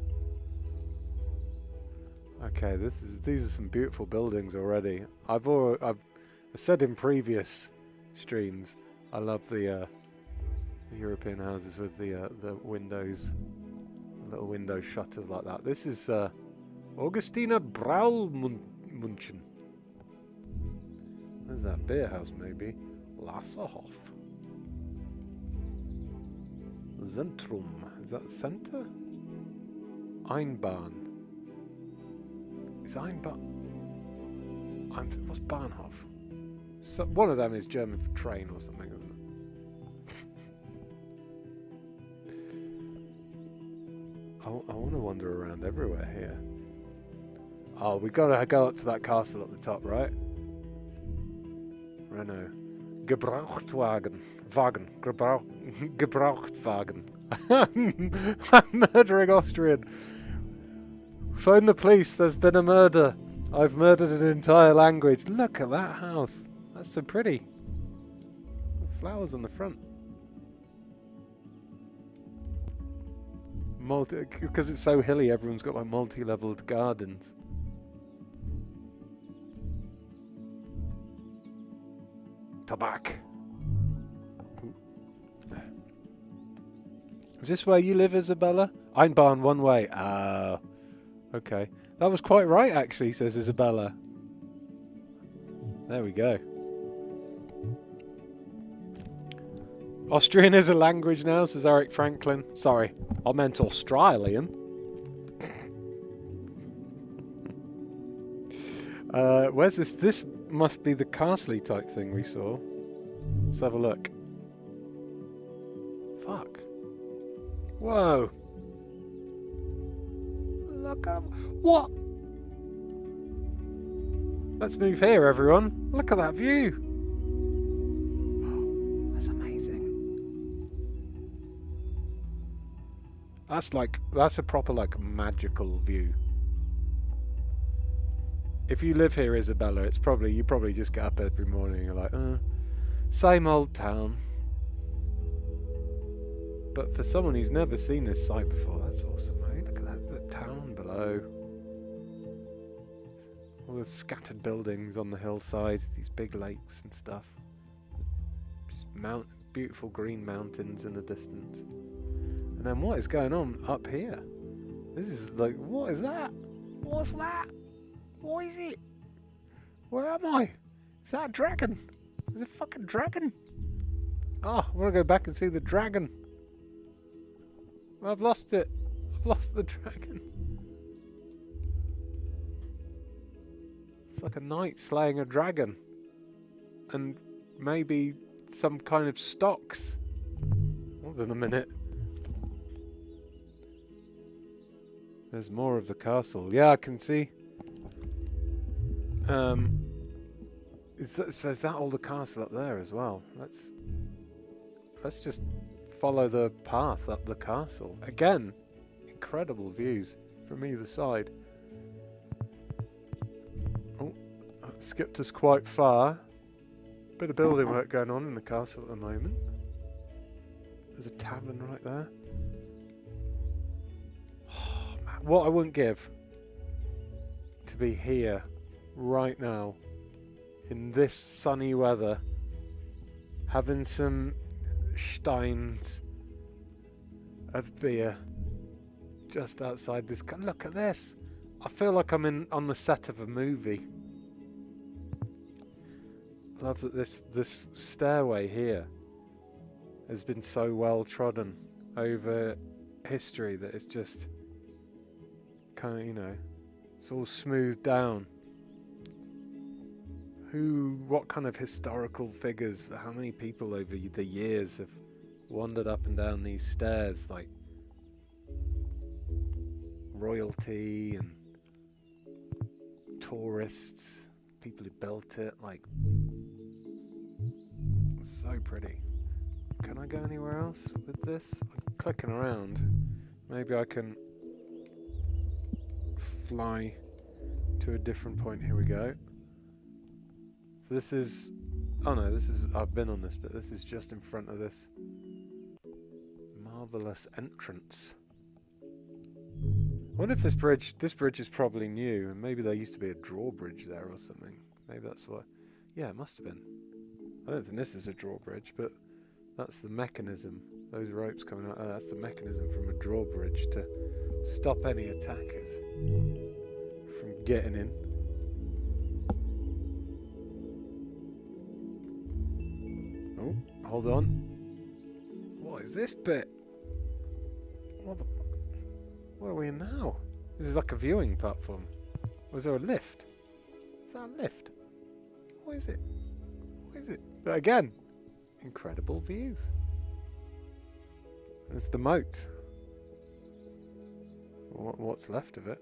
A: Okay, these are some beautiful buildings already. I've said in previous streams, I love the European houses with the windows, little window shutters like that. This is Augustina Braulmunchen. There's that beer house, maybe. Lasserhof. Zentrum. Is that centre? Einbahn. Is Einbahn... what's Bahnhof? So, one of them is German for train or something, isn't it? I want to wander around everywhere here. Oh, we gotta go up to that castle at the top, right? Renault. Gebrauchtwagen. Gebrauchtwagen. I'm murdering Austrian. Phone the police, there's been a murder. I've murdered an entire language. Look at that house. That's so pretty. Flowers on the front. Because it's so hilly, everyone's got like multi-leveled gardens. Tobacco. Is this where you live, Isabella? Einbahn one way. Ah, okay. That was quite right, actually, says Isabella. There we go. Austrian is a language now, says Eric Franklin. Sorry, I meant Australian. Where's this? This must be the castle type thing we saw. Let's have a look. Fuck. Whoa. Look at... what? Let's move here, everyone. Look at that view. That's amazing. That's a proper, like, magical view. If you live here, Isabella, you probably just get up every morning and you're like, same old town. But for someone who's never seen this site before, that's awesome, mate. Look at that, the town below. All the scattered buildings on the hillside, these big lakes and stuff. Just beautiful green mountains in the distance. And then what is going on up here? This is like, what is that? What's that? What is it? Where am I? Is that a dragon? Is it a fucking dragon? Oh, I want to go back and see the dragon. I've lost it. I've lost the dragon. It's like a knight slaying a dragon. And maybe some kind of stocks. Hold on a minute. There's more of the castle. Yeah, I can see. So is that all the castle up there as well? Let's just follow the path up the castle. Again, incredible views from either side. Oh, that skipped us quite far. Bit of building work going on in the castle at the moment. There's a tavern right there. Oh, man, what I wouldn't give to be here right now in this sunny weather, having some steins of beer just outside this. Look at this. I feel like I'm on the set of a movie. Love that this stairway here has been so well trodden over history that it's just kind of, you know, it's all smoothed down. What kind of historical figures, how many people over the years have wandered up and down these stairs, like royalty and tourists, people who built it, like, so pretty. Can I go anywhere else with this? I'm clicking around. Maybe I can fly to a different point. Here we go. So this is... Oh no, this is... I've been on this, but this is just in front of this marvellous entrance. I wonder if this bridge is probably new, and maybe there used to be a drawbridge there or something. Maybe that's what... Yeah, it must have been. I don't think this is a drawbridge, but that's the mechanism. Those ropes coming out, that's the mechanism from a drawbridge to stop any attackers from getting in. Oh, hold on. What is this bit? Where are we in now? This is like a viewing platform. Or is there a lift? Is that a lift? What is it? What is it? But again, incredible views. There's the moat. What's left of it?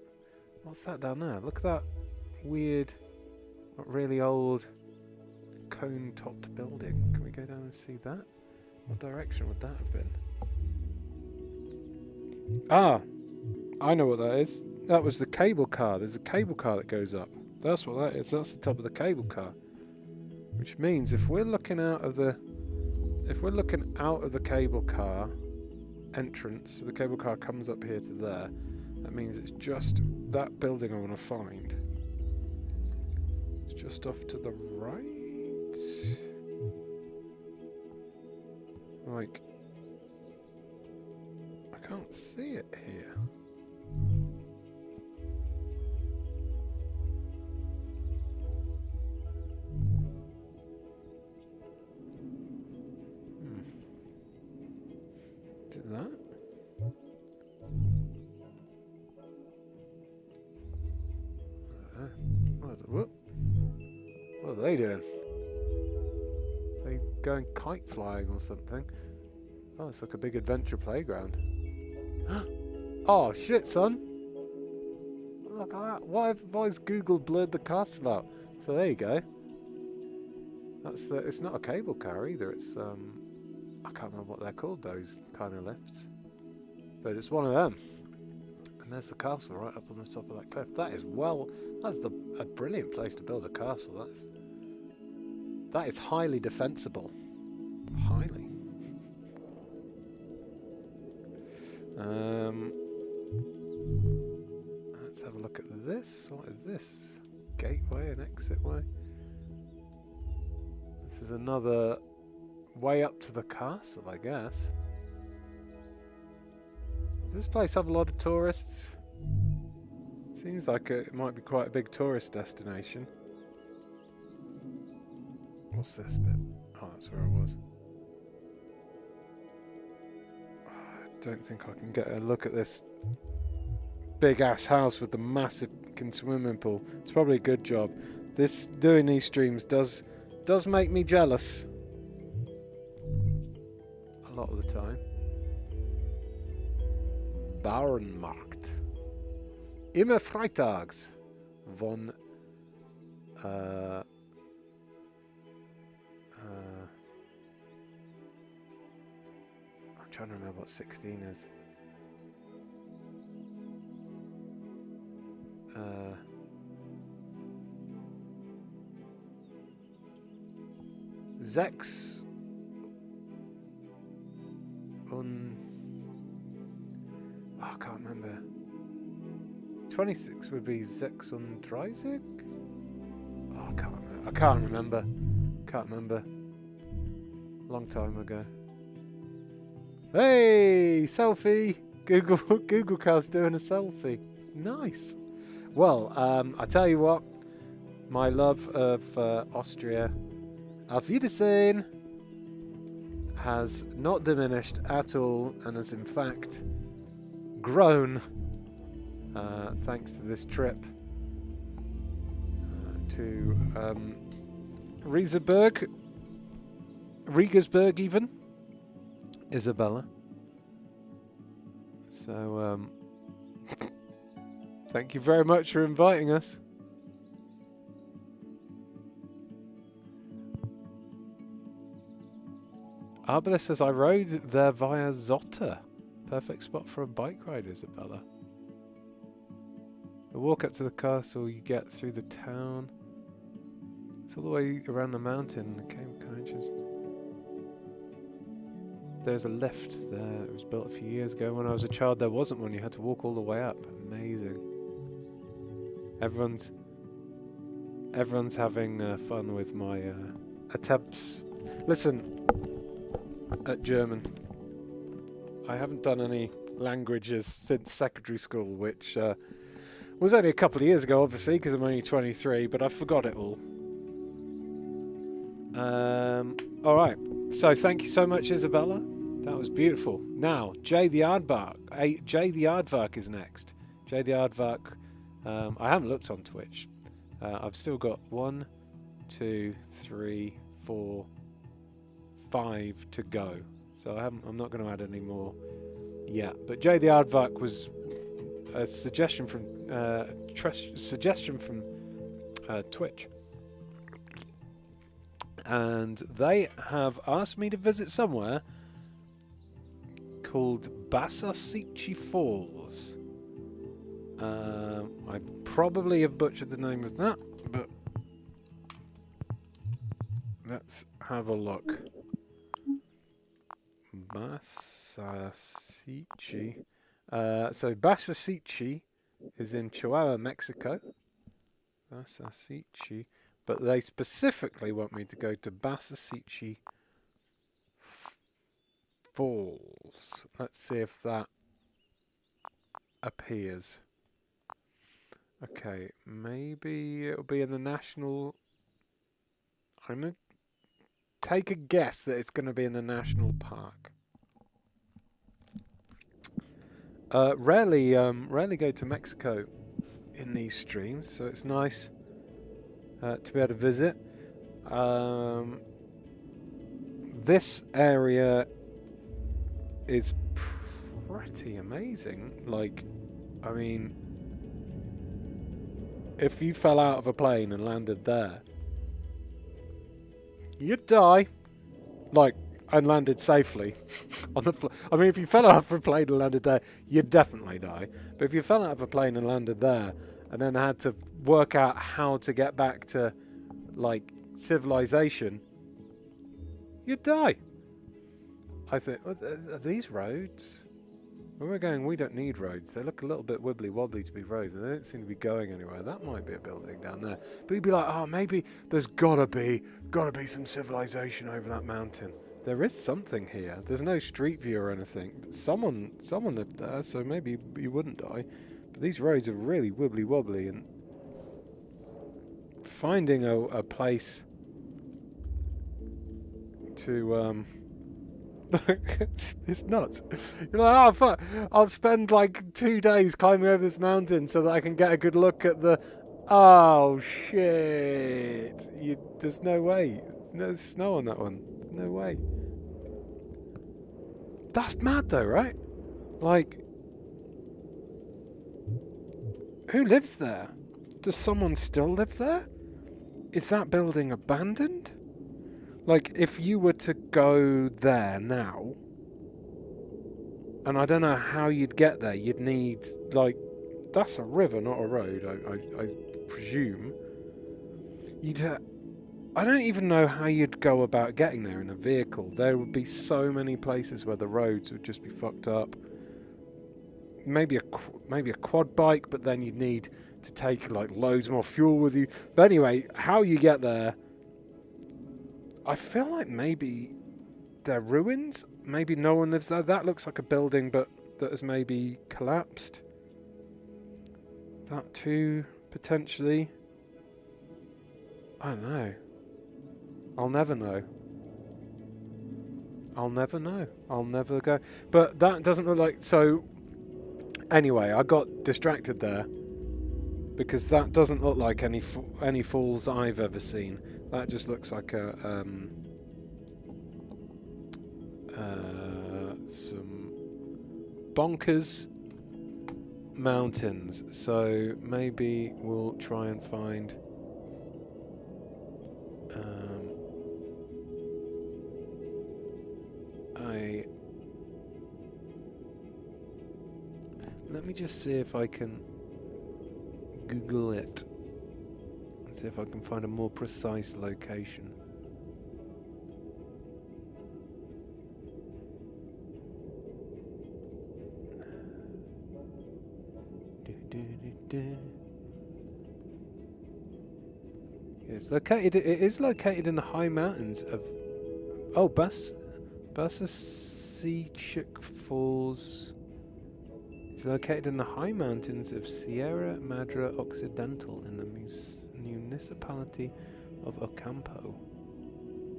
A: What's that down there? Look at that weird, really old, cone-topped building. Can we go down and see that? What direction would that have been? Ah! I know what that is. That was the cable car. There's a cable car that goes up. That's what that is. That's the top of the cable car. Which means if we're looking out of the cable car entrance, so the cable car comes up here to there, that means it's just that building I want to find. It's just off to the right. Like, I can't see it here. Is it that? What are they doing? They going kite flying or something? Oh, it's like a big adventure playground. Oh shit, son! Look at that. Why has Google blurred the castle out? So there you go. It's not a cable car either. It's I can't remember what they're called, those kind of lifts. But it's one of them. And there's the castle right up on the top of that cliff. That's a brilliant place to build a castle. That is highly defensible. Highly. Let's have a look at this. What is this? Gateway and exit way. This is another way up to the castle, I guess. Does this place have a lot of tourists? Seems like it might be quite a big tourist destination. What's this bit? Oh, that's where I was. I don't think I can get a look at this big ass house with the massive swimming pool. It's probably a good job. Doing these streams does make me jealous. A lot of the time. Bauernmarkt. Immer freitags von I'm trying to remember what 16 is. Sechs on... Oh, I can't remember. 26 would be 36. Oh, I can't remember. Can't remember. Long time ago. Hey, selfie. Google Car's doing a selfie. Nice. Well, I tell you what, my love of Austria Auf Wiedersehen has not diminished at all and has in fact grown thanks to this trip to Riegersburg even, Isabella. So thank you very much for inviting us. Arbela says, I rode there via Zotter. Perfect spot for a bike ride, Isabella. The walk up to the castle, you get through the town. It's all the way around the mountain. There's a lift there. It was built a few years ago. When I was a child, there wasn't one. You had to walk all the way up. Amazing. Everyone's having fun with my attempts. Listen, at German, I haven't done any languages since secondary school, which was only a couple of years ago, obviously, because I'm only 23, but I forgot it all. Alright, so thank you so much, Isabella. That was beautiful. Now, Jay the Aardvark. Jay the Aardvark is next. Jay the Aardvark. I haven't looked on Twitch. I've still got 1, 2, 3, 4, 5 to go. So I'm not going to add any more yet. But Jay the Aardvark was a suggestion from Twitch. And they have asked me to visit somewhere called Bassasichi Falls. I probably have butchered the name of that, but let's have a look. Bassasichi. So Bassasichi is in Chihuahua, Mexico. Bassasichi. But they specifically want me to go to Bassasichi Falls. Let's see if that appears. Okay, maybe it'll be in the national... I'm going to take a guess that it's going to be in the national park. Rarely go to Mexico in these streams, so it's nice to be able to visit. This area is pretty amazing. Like, I mean, if you fell out of a plane and landed there, you'd die. Like, and landed safely on the floor. I mean, if you fell out of a plane and landed there, you'd definitely die. But if you fell out of a plane and landed there, and then had to work out how to get back to, like, civilization, you'd die. I think, are these roads? Where we're going, we don't need roads. They look a little bit wibbly-wobbly to be roads, and they don't seem to be going anywhere. That might be a building down there. But you'd be like, oh, maybe there's gotta be some civilization over that mountain. There is something here. There's no street view or anything. But someone lived there, so maybe you wouldn't die. But these roads are really wibbly-wobbly, and finding a place to it's nuts. You're like, oh fuck, I'll spend like 2 days climbing over this mountain so that I can get a good look at the... Oh shit, there's no way. There's snow on that one. There's no way. That's mad though, right? Like, who lives there? Does someone still live there? Is that building abandoned? Like, if you were to go there now, and I don't know how you'd get there, you'd need, like, that's a river, not a road, I presume. I don't even know how you'd go about getting there in a vehicle. There would be so many places where the roads would just be fucked up. Maybe a quad bike, but then you'd need to take, like, loads more fuel with you. But anyway, how you get there... I feel like maybe they're ruins. Maybe no one lives there. That looks like a building, but that has maybe collapsed. That too, potentially. I don't know. I'll never know. I'll never know. I'll never go. But that doesn't look like... So, anyway, I got distracted there. Because that doesn't look like any falls I've ever seen. That just looks like a... some bonkers mountains. So, maybe we'll try and find... Let me just see if I can Google it and see if I can find a more precise location. It's located. It is located in the high mountains of Bassaseachuk Falls. It's located in the high mountains of Sierra Madre Occidental in the municipality of Ocampo,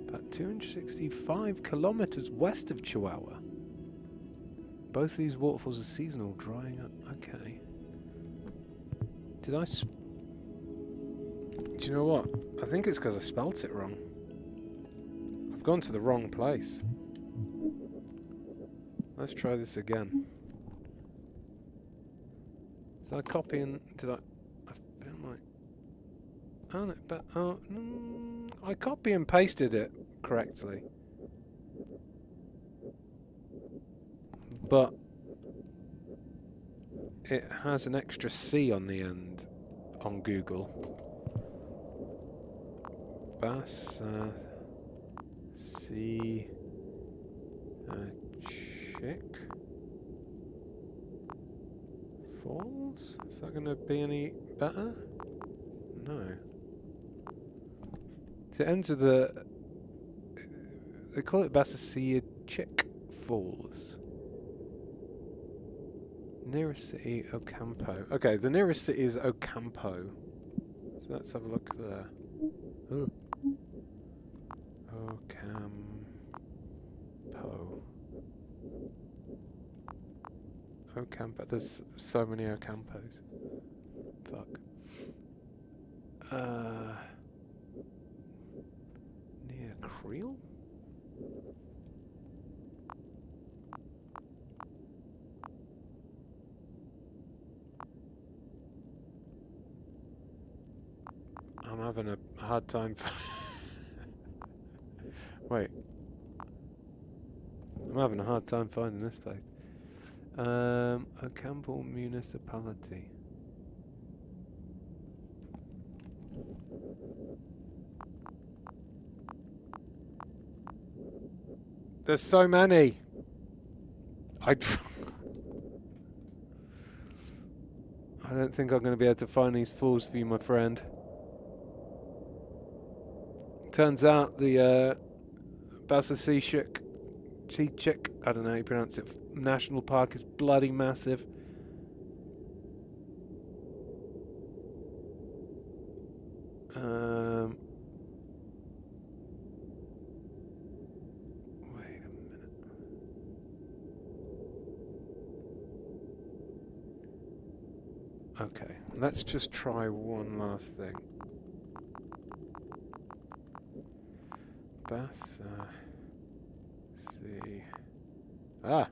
A: about 265 kilometers west of Chihuahua. Both these waterfalls are seasonal, drying up. Okay. Do you know what? I think it's because I spelt it wrong. I've gone to the wrong place. Let's try this again. Did I copy and did I feel like... Oh, no, but I copy and pasted it correctly. But it has an extra C on the end on Google. Bassaseachuk Falls? Is that going to be any better? No. It ends with the... They call it Bassaseachuk Falls. Nearest city, Ocampo. Okay, the nearest city is Ocampo. So let's have a look there. Ooh. Ocampo. There's so many Ocampos. Fuck. Near Creel? I'm having a hard time. Wait. I'm having a hard time finding this place. Ocampo Municipality. There's so many. I don't think I'm going to be able to find these falls for you, my friend. Turns out the Bassaseachuk, I don't know how you pronounce it, National Park is bloody massive. Wait a minute. Okay, let's just try one last thing. See. Ah.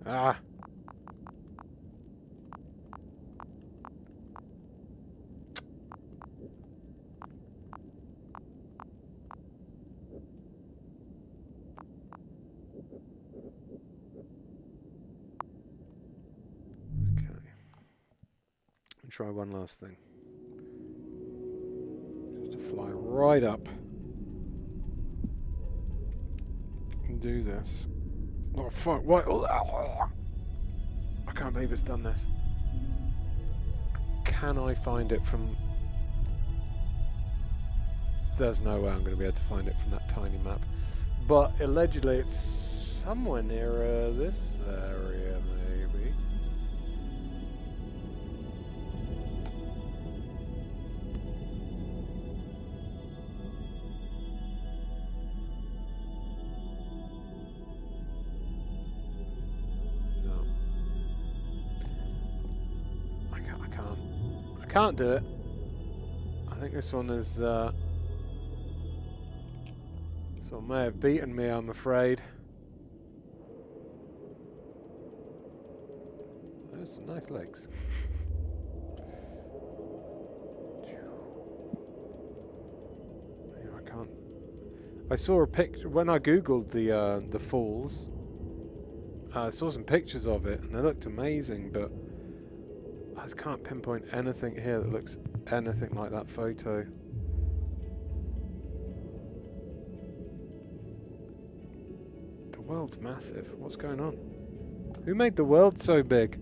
A: Ah. Try one last thing. Just to fly right up and do this. Oh fuck! What? I can't believe it's done this. Can I find it from? There's no way I'm going to be able to find it from that tiny map. But allegedly, it's somewhere near this area, maybe. can't do it. I think this one is... this one may have beaten me, I'm afraid. There's some nice legs. I can't... I saw a picture... When I googled the falls, I saw some pictures of it, and they looked amazing, but I just can't pinpoint anything here that looks anything like that photo. The world's massive. What's going on? Who made the world so big?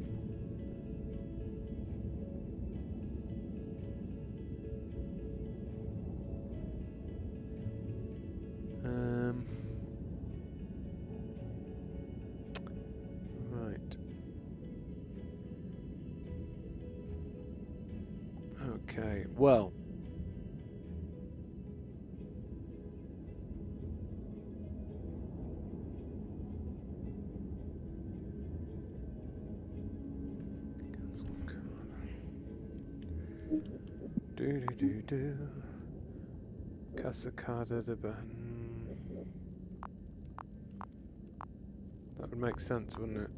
A: Right. Okay, well. Do. Cascada de Ban. That would make sense, wouldn't it?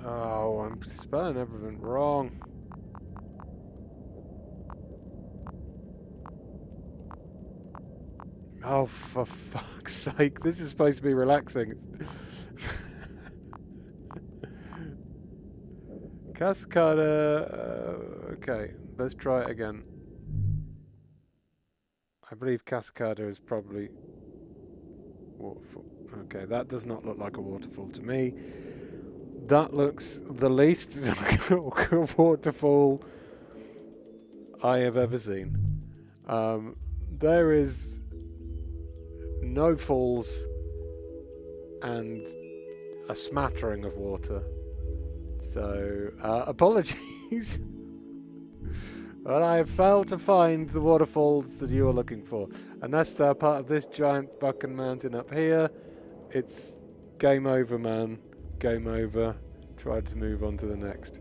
A: Oh, I'm spelling everything wrong. Oh, for fuck's sake. This is supposed to be relaxing. Cascada... okay, let's try it again. I believe Cascada is probably... waterfall. Okay, that does not look like a waterfall to me. That looks the least like a waterfall I have ever seen. There is... no falls and a smattering of water. So, apologies. But I have failed to find the waterfalls that you are looking for. Unless they're part of this giant fucking mountain up here, it's game over, man. Game over. Try to move on to the next.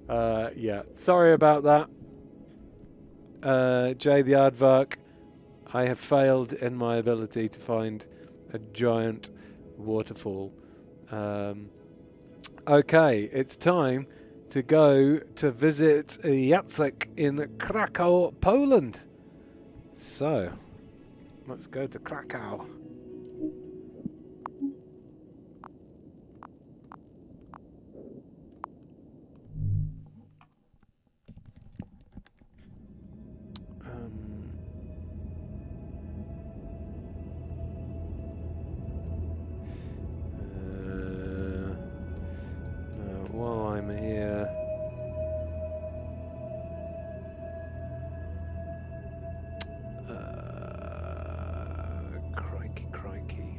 A: Yeah, sorry about that. Jay the Aardvark. I have failed in my ability to find a giant waterfall. Okay, it's time to go to visit Jacek in Krakow, Poland. So, let's go to Krakow. While I'm here, crikey.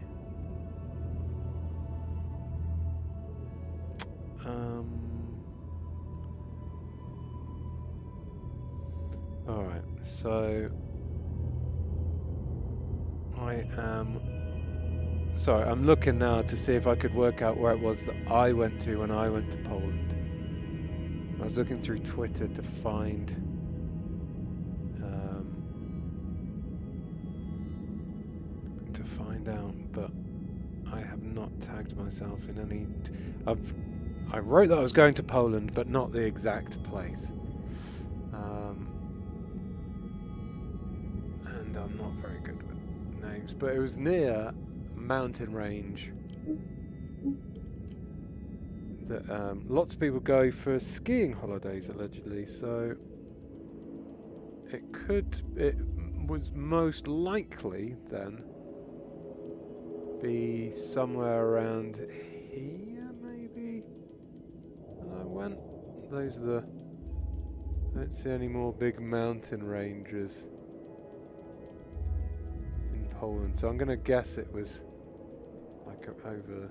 A: All right, so I am. Sorry, I'm looking now to see if I could work out where it was that I went to when I went to Poland. I was looking through Twitter to find out, but I have not tagged myself in any... I wrote that I was going to Poland, but not the exact place. And I'm not very good with names, but it was near mountain range that lots of people go for skiing holidays allegedly, so it was most likely then be somewhere around here maybe when I went. Those are the... I don't see any more big mountain ranges in Poland, so I'm going to guess it was like over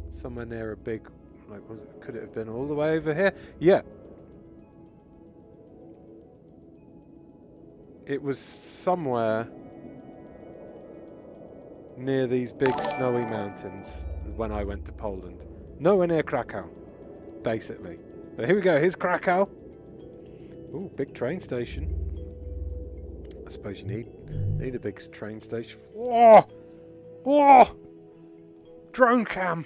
A: somewhere near a big, like, could it have been all the way over here? Yeah. it was somewhere near these big snowy mountains when I went to Poland. Nowhere near Krakow, basically. But here we go, here's Krakow. Ooh, big train station. I suppose you need a big train station. Whoa! Whoa! Drone cam!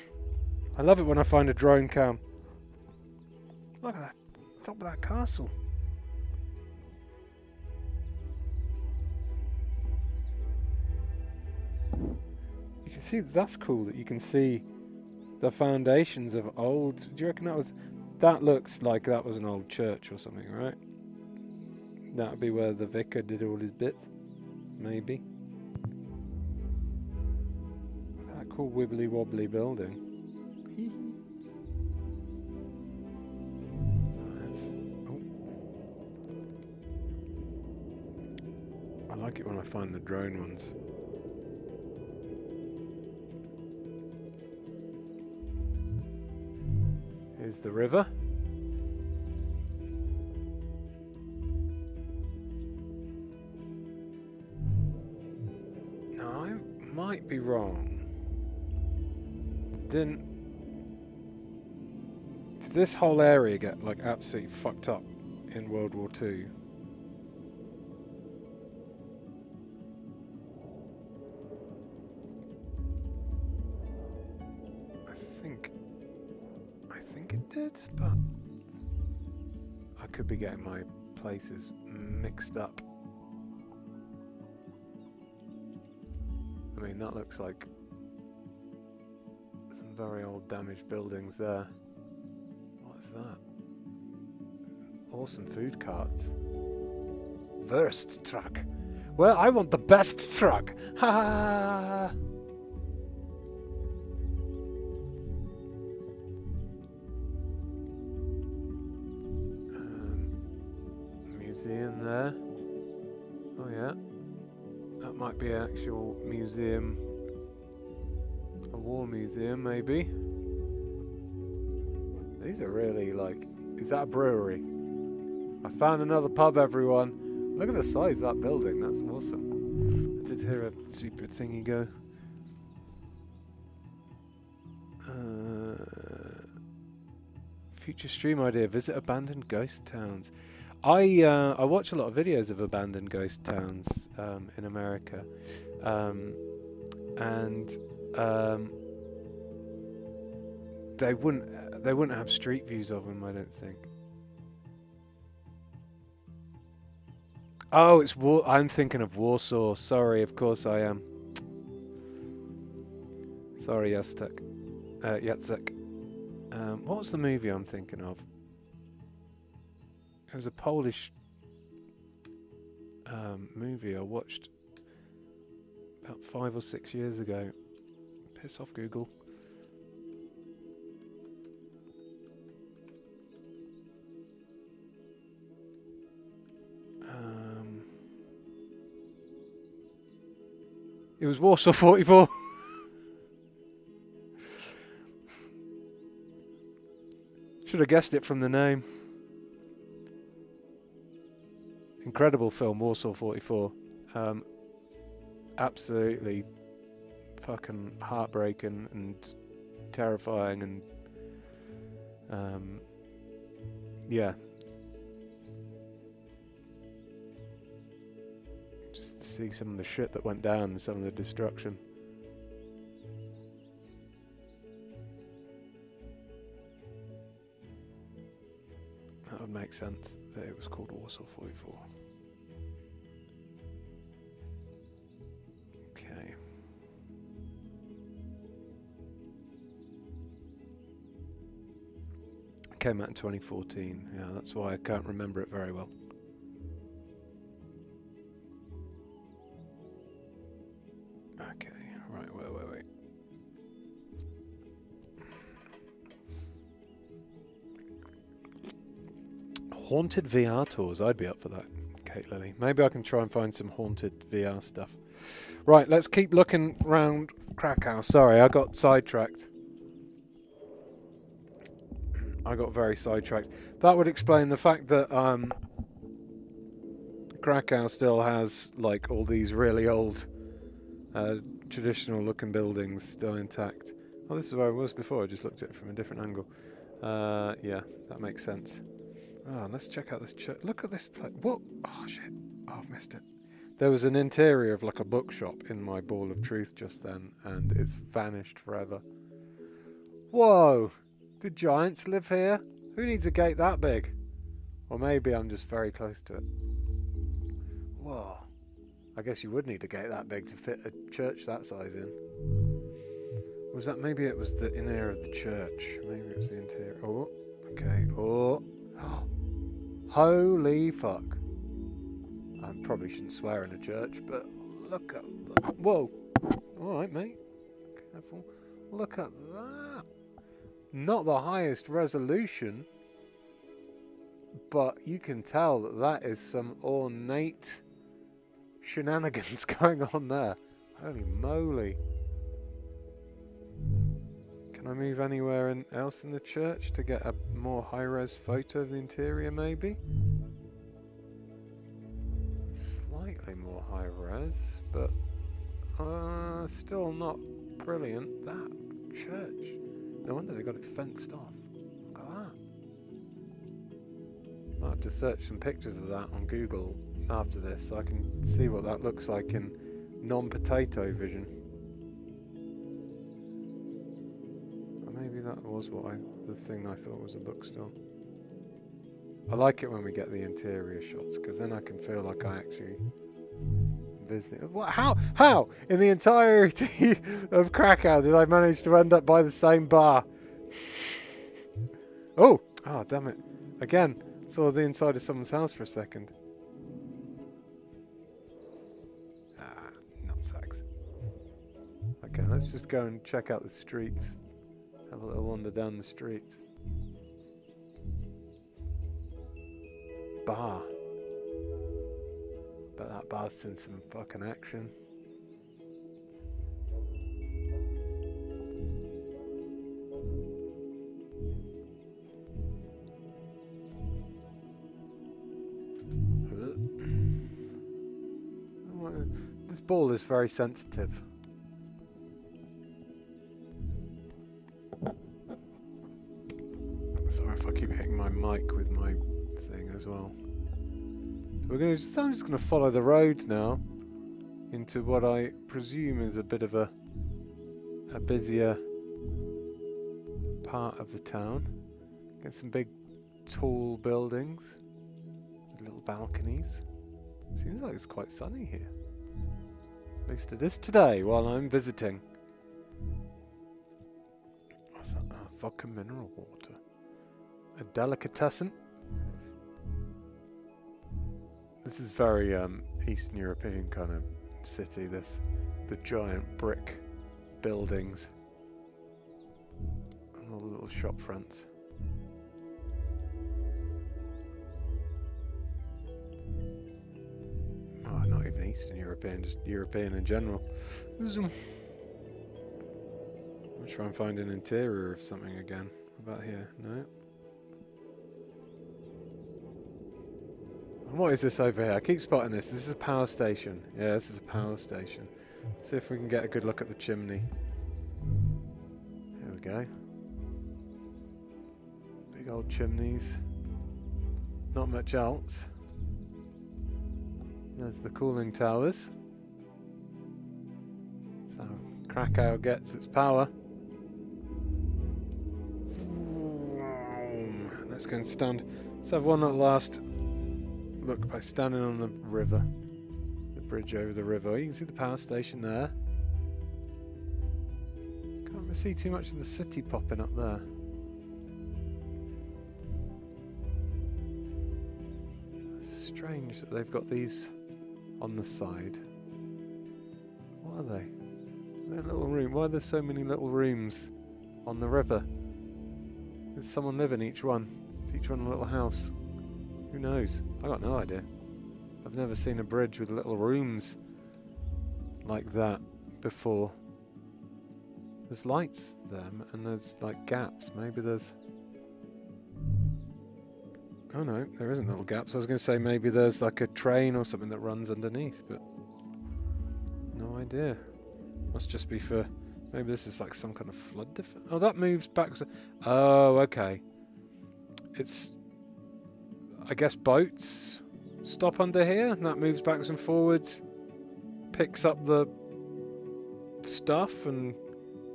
A: I love it when I find a drone cam. Look at that, top of that castle. You can see, that's cool that you can see the foundations of old. Do you reckon that was... That looks like that was an old church or something, right? That would be where the vicar did all his bits. Maybe. Look at that cool wibbly wobbly building. That's, oh. I like it when I find the drone ones. Here's the river. Now, I might be wrong. Did this whole area get like absolutely fucked up in World War II? I think it did, but I could be getting my places mixed up. I mean, that looks like some very old damaged buildings there. What's that? Awesome food carts. Worst truck. Well, I want the best truck. Ha ha ha. Museum there. Oh yeah. That might be an actual museum. A war museum, maybe. These are really like... Is that a brewery? I found another pub, everyone. Look at the size of that building. That's awesome. I did hear a super thingy go. Future stream idea. Visit abandoned ghost towns. I watch a lot of videos of abandoned ghost towns in America, and they wouldn't have street views of them, I don't think. Oh, it's I'm thinking of Warsaw. Sorry, of course I am. Sorry, Jacek. What was the movie I'm thinking of? It was a Polish movie I watched about 5 or 6 years ago. Piss off, Google. It was Warsaw 44. Should have guessed it from the name. Incredible film, Warsaw 44. Absolutely fucking heartbreaking and terrifying, and yeah. Just to see some of the shit that went down and some of the destruction. That would make sense that it was called Warsaw 44. Okay. Came out in 2014. Yeah, that's why I can't remember it very well. Okay, right, wait. Haunted VR tours. I'd be up for that, Kate Lily. Maybe I can try and find some haunted VR stuff. Right, let's keep looking round Krakow. Sorry, I got sidetracked. I got very sidetracked. That would explain the fact that Krakow still has like all these really old, traditional looking buildings still intact. Oh, this is where I was before. I just looked at it from a different angle. Yeah, that makes sense. Oh, let's check out this church. Look at this place. What? Oh shit! Oh, I've missed it. There was an interior of like a bookshop in my ball of truth just then, and it's vanished forever. Whoa! Did giants live here? Who needs a gate that big? Or maybe I'm just very close to it. Whoa. I guess you would need a gate that big to fit a church that size in. Was that, maybe it was the inner of the church. Maybe it was the interior. Oh, okay. Oh. Holy fuck. I probably shouldn't swear in a church, but look at that. Whoa. Alright, mate. Careful. Look at that. Not the highest resolution, but you can tell that that is some ornate shenanigans going on there. Holy moly. Can I move anywhere else in the church to get a more high-res photo of the interior, maybe? Slightly more high-res, but still not brilliant. That church. No wonder they got it fenced off. Look at that. I'll have to search some pictures of that on Google after this so I can see what that looks like in non-potato vision. Or maybe that was the thing I thought was a bookstore. I like it when we get the interior shots because then I can feel like I actually visiting. What? How in the entirety of Krakow did I manage to end up by the same bar? Oh, damn it! Again, saw the inside of someone's house for a second. Nutsacks. Okay, let's just go and check out the streets. Have a little wander down the streets. Bar. Bet that bar's seen some fucking action. This ball is very sensitive. Sorry if I keep hitting my mic with my thing as well. So I'm just going to follow the road now into what I presume is a bit of a busier part of the town. Get some big tall buildings with little balconies. Seems like it's quite sunny here. At least it is today while I'm visiting. What's that? Vodka mineral water. A delicatessen. This is very Eastern European kind of city, this. The giant brick buildings. And all the little shop fronts. Oh, not even Eastern European, just European in general. I'll try and find an interior of something again. About here? No. What is this over here? I keep spotting this. This is a power station. Yeah, this is a power station. Let's see if we can get a good look at the chimney. There we go. Big old chimneys. Not much else. There's the cooling towers. That's how Krakow gets its power. Let's go and stand. Let's have one last look by standing on the river. The bridge over the river. You can see the power station there. Can't see too much of the city popping up there. It's strange that they've got these on the side. What are they? They're a little room. Why are there so many little rooms on the river? Does someone live in each one? Is each one a little house? Who knows? I got no idea. I've never seen a bridge with little rooms like that before. There's lights there and there's like gaps. Maybe there's Oh no, there isn't little gaps. I was going to say maybe there's like a train or something that runs underneath, but no idea. Must just be for... Maybe this is like some kind of flood defense. Oh, that moves back. Oh, okay. It's... I guess boats stop under here, and that moves backwards and forwards, picks up the stuff and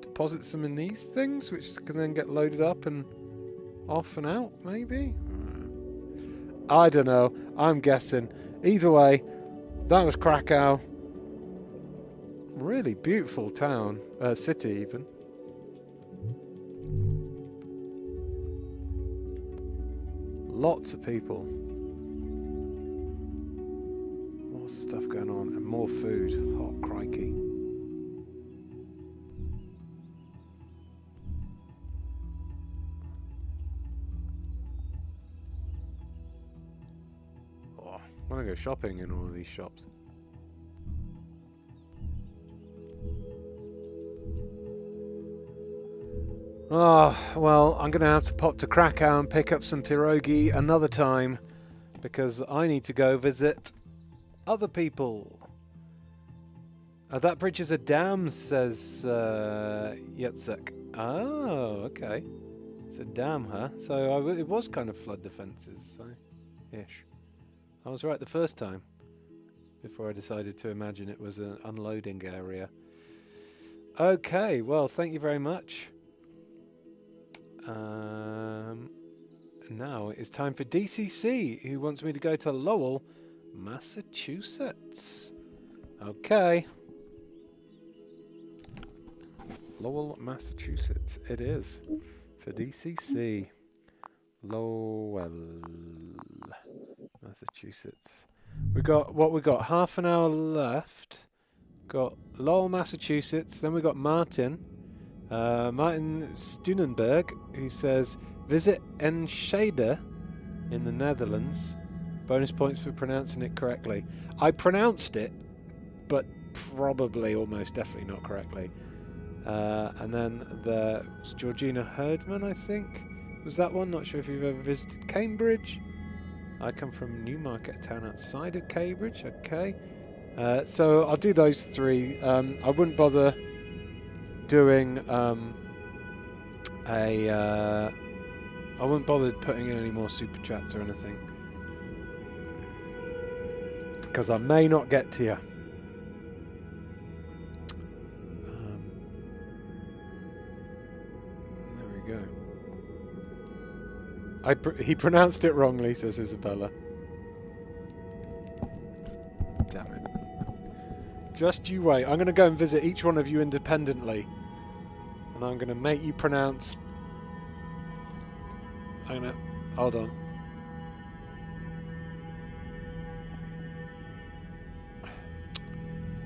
A: deposits them in these things, which can then get loaded up and off and out, maybe? I don't know. I'm guessing. Either way, that was Krakow. Really beautiful town. City, even. Lots of people. More stuff going on. And more food. Oh, crikey. Oh, I want to go shopping in all of these shops. Oh, well, I'm going to have to pop to Krakow and pick up some pierogi another time, because I need to go visit other people. That bridge is a dam, says Yatsuk. Oh, okay. It's a dam, huh? So it was kind of flood defences, so ish. I was right the first time, before I decided to imagine it was an unloading area. Okay, well, thank you very much. Now it's time for DCC, who wants me to go to Lowell, Massachusetts. Okay. Lowell, Massachusetts. It is for DCC. Lowell, Massachusetts. We got half an hour left. Got Lowell, Massachusetts. Then we got Martin. Martin Stunenberg, who says, visit Enschede in the Netherlands. Bonus points for pronouncing it correctly. I pronounced it, but probably almost definitely not correctly. And then there's Georgina Herdman, I think. Was that one? Not sure if you've ever visited Cambridge. I come from Newmarket, a town outside of Cambridge. Okay. So I'll do those three. I wouldn't bother doing I wouldn't bother putting in any more super chats or anything, because I may not get to you. There we go. He pronounced it wrongly, says Isabella. Damn it. Just you wait. I'm going to go and visit each one of you independently. And I'm going to make you pronounce... Hold on.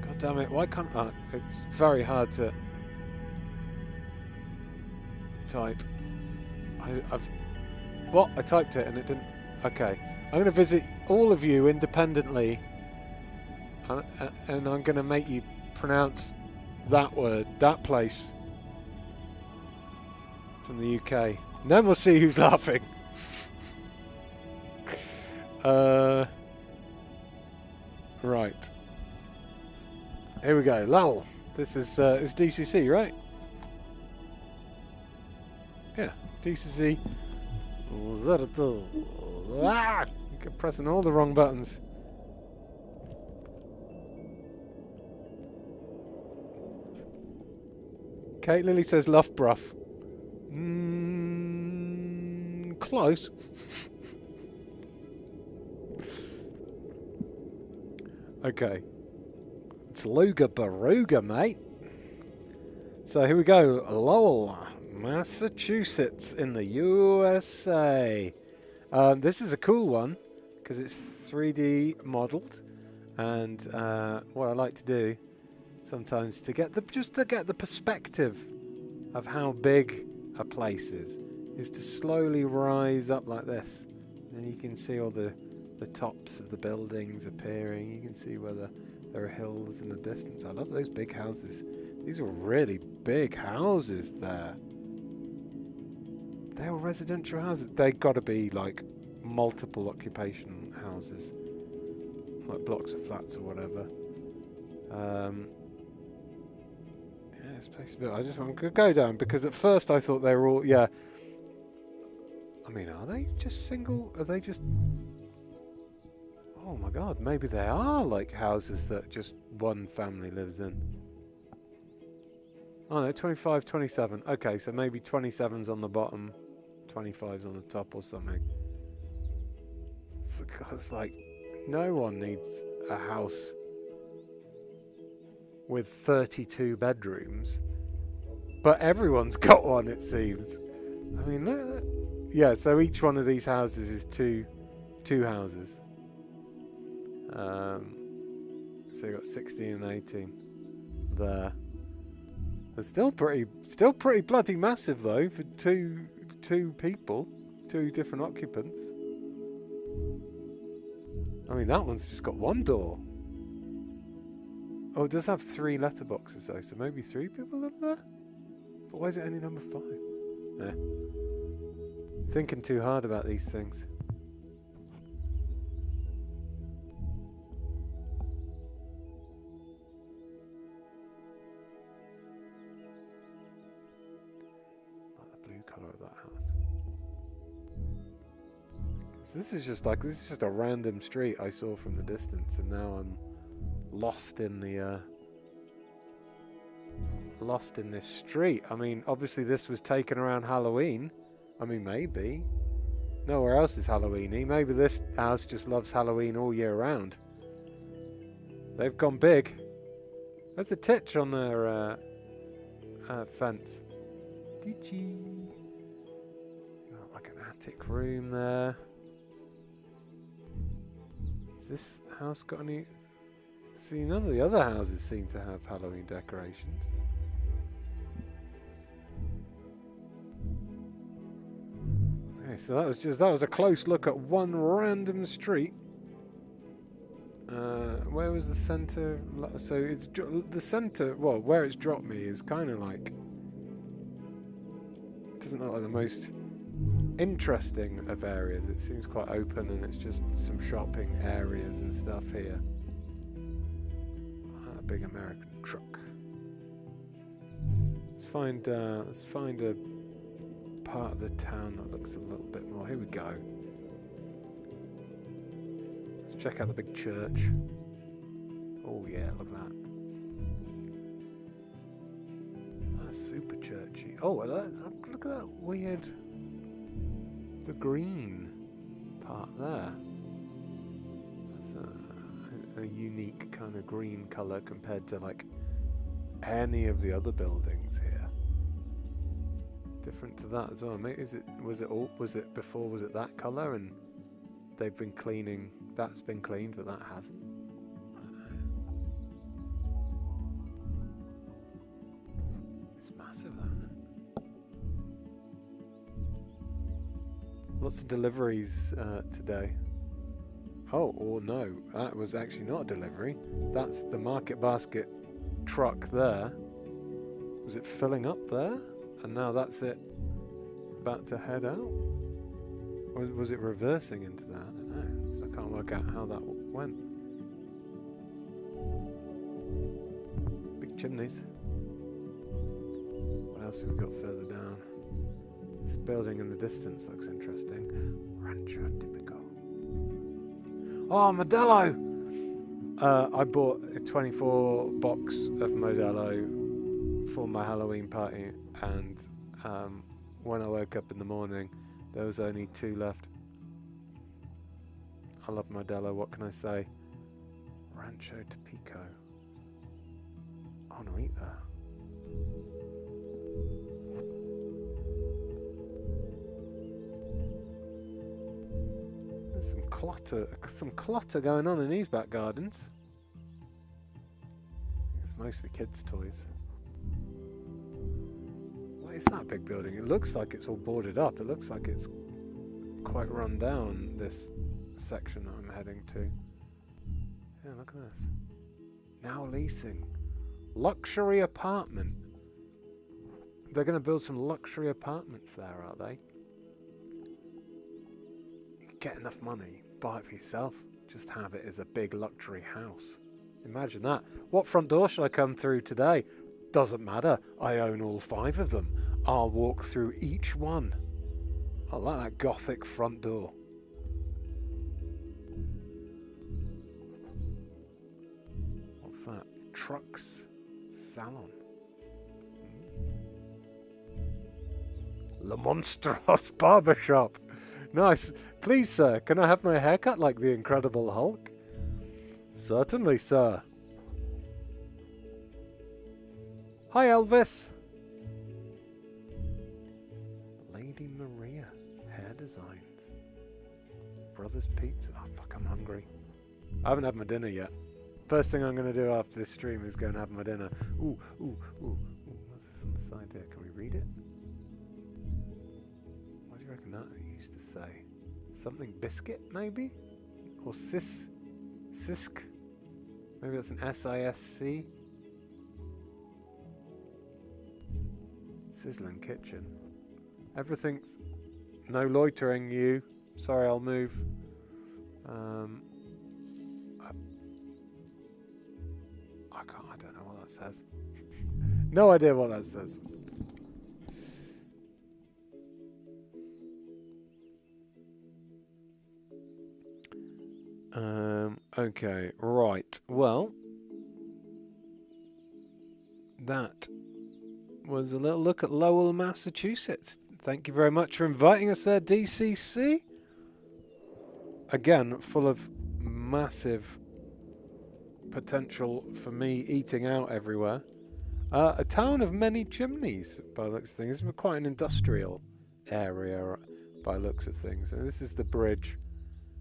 A: God damn it. Why can't... it's very hard to type. What? I typed it and it didn't... Okay. I'm going to visit all of you independently. And I'm going to make you pronounce that word, that place from the UK. And then we'll see who's laughing. Right. Here we go. Lowell. This is DCC, right? Yeah, DCC. Ah! I'm pressing all the wrong buttons. Kate Lily says Loughborough. Close. Okay. It's Luga Baruga, mate. So here we go. Lowell, Massachusetts in the USA. This is a cool one because it's 3D modelled, and what I like to do sometimes to get the perspective of how big a place is to slowly rise up like this. Then you can see all the tops of the buildings appearing. You can see where there are hills in the distance. I love those big houses. These are really big houses there. They're all residential houses. They've got to be like multiple occupation houses, like blocks of flats or whatever. Yeah, this place is a bit. I just want to go down because at first I thought they were all. Yeah. I mean, are they just single? Are they just? Oh my God! Maybe they are like houses that just one family lives in. Oh no, 25, 27. Okay, so maybe 27's on the bottom, 25's on the top or something. It's like no one needs a house with 32 bedrooms, but everyone's got one, it seems. I mean, look. Yeah, so each one of these houses is two houses. So you got 16 and 18 there. It's still pretty bloody massive though for two people, two different occupants. I mean, that one's just got one door. Oh, it does have 3 letterboxes though, so maybe 3 people live there? But why is it only number 5? Eh. Thinking too hard about these things. This is just a random street I saw from the distance, and now I'm lost in this street. I mean, obviously this was taken around Halloween. I mean, maybe nowhere else is Halloweeny. Maybe this house just loves Halloween all year round. They've gone big. There's a titch on their fence. Titchy. Got like an attic room there. Has this house got any? See, none of the other houses seem to have Halloween decorations. Okay, so that was a close look at one random street. Where was the center? So it's the center. Well, where it's dropped me is kind of like. It doesn't look like the most interesting of areas. It seems quite open, and it's just some shopping areas and stuff here. A big American truck. Let's find a part of the town that looks a little bit more. Here we go. Let's check out the big church. Oh yeah, look at that. That's super churchy. Oh, look at that weird. The green part there. That's a unique kind of green colour compared to like any of the other buildings here. Different to that as well. Maybe was it before? Was it that colour and they've been cleaning? That's been cleaned, but that hasn't. I don't know. It's massive, though, isn't it? Lots of deliveries today. Oh, or no, that was actually not a delivery. That's the market basket truck there. Was it filling up there? And now that's it, about to head out? Or was it reversing into that? I don't know, so I can't work out how that went. Big chimneys. What else have we got further down? This building in the distance looks interesting. Rancho Tipico. Oh, Modelo! I bought a 24 box of Modelo for my Halloween party, and when I woke up in the morning, there was only 2 left. I love Modelo, what can I say? Rancho Tipico. I want to eat that. There's some clutter going on in these back gardens. It's mostly kids' toys. What is that big building? It looks like it's all boarded up. It looks like it's quite run down, this section that I'm heading to. Yeah, look at this. Now leasing. Luxury apartment. They're going to build some luxury apartments there, are they? get enough money, buy it for yourself. Just have it as a big luxury house. Imagine that. What front door shall I come through today? Doesn't matter. I own all 5 of them. I'll walk through each one. I like that gothic front door. What's that? Trucks Salon. Le Monstros Barbershop. Nice. Please, sir, can I have my haircut like the Incredible Hulk? Certainly, sir. Hi, Elvis. Lady Maria Hair Designs. Brothers Pizza. Oh, fuck, I'm hungry. I haven't had my dinner yet. First thing I'm going to do after this stream is go and have my dinner. Ooh. What's this on the side here? Can we read it? What do you reckon that used to say? Something biscuit, maybe? Or sisk? Maybe that's an S-I-S-C? Sizzling kitchen. Everything's... No loitering, you. Sorry, I'll move. I don't know what that says. No idea what that says. Okay, right. Well, that was a little look at Lowell, Massachusetts. Thank you very much for inviting us there, DCC. Again, full of massive potential for me eating out everywhere. A town of many chimneys, by the looks of things. It's quite an industrial area, by the looks of things. And this is the bridge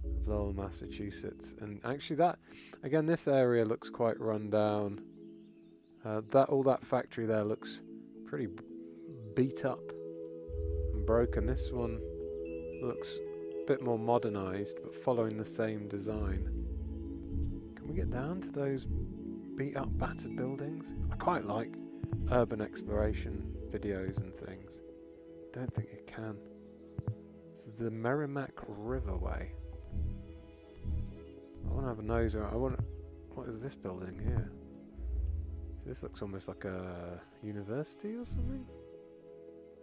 A: of Lowell, Massachusetts. And actually that, again, this area looks quite run down. All that factory there looks pretty beat up and broken. This one looks a bit more modernized, but following the same design. Can we get down to those beat up, battered buildings? I quite like urban exploration videos and things. Don't think you can. This is the Merrimack Riverway. I want to have a nose around. What is this building here? So this looks almost like a university or something.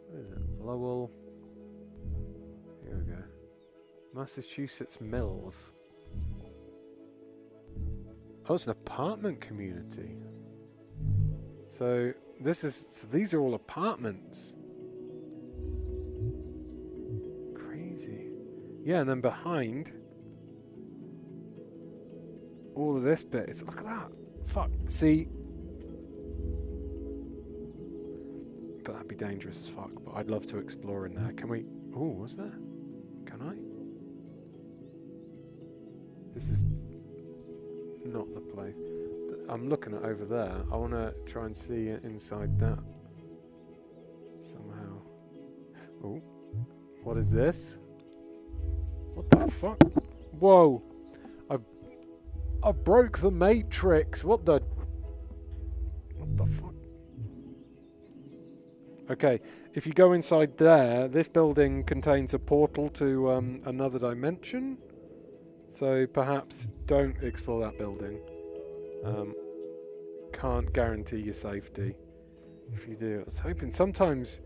A: What is it? Lowell. Here we go. Massachusetts Mills. Oh, it's an apartment community. So these are all apartments. Crazy. Yeah, and then behind all of this bit, look at that. Fuck. See, but that'd be dangerous as fuck. But I'd love to explore in there. Can we? Oh, what's there? Can I? This is not the place. I'm looking at over there. I want to try and see inside that somehow. Oh, what is this? What the fuck? Whoa! I broke the matrix. What the fuck? Okay, if you go inside there, this building contains a portal to another dimension. So perhaps don't explore that building. Can't guarantee your safety if you do. I was hoping sometimes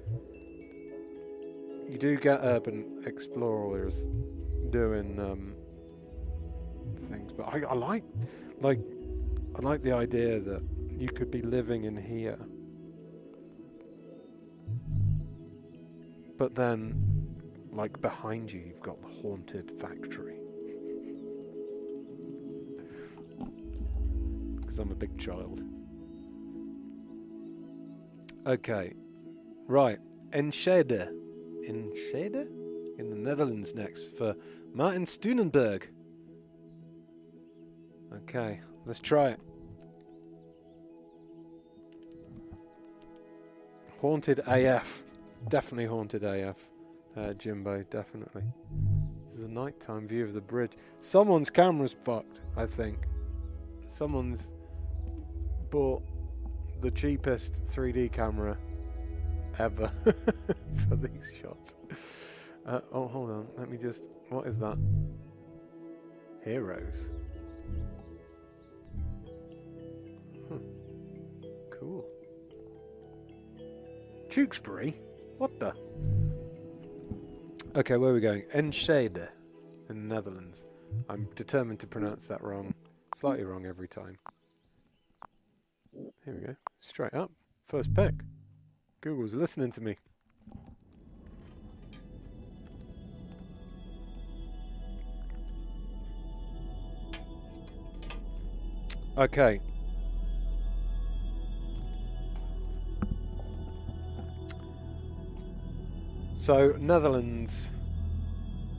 A: you do get urban explorers doing things, but I like the idea that you could be living in here, but then like behind you you've got the haunted factory. Because I'm a big child. Okay, right. Enschede in the Netherlands next for Martin Stoenenberg. Okay, let's try it. Haunted AF. Definitely haunted AF. Jimbo, definitely. This is a nighttime view of the bridge. Someone's camera's fucked, I think. Someone's bought the cheapest 3D camera ever for these shots. Oh, hold on. Let me just... What is that? Heroes. Huh. Cool. Tewkesbury? What the? Okay, where are we going? Enschede in the Netherlands. I'm determined to pronounce that wrong. Slightly wrong every time. Here we go. Straight up. First pick. Google's listening to me. Okay. So, Netherlands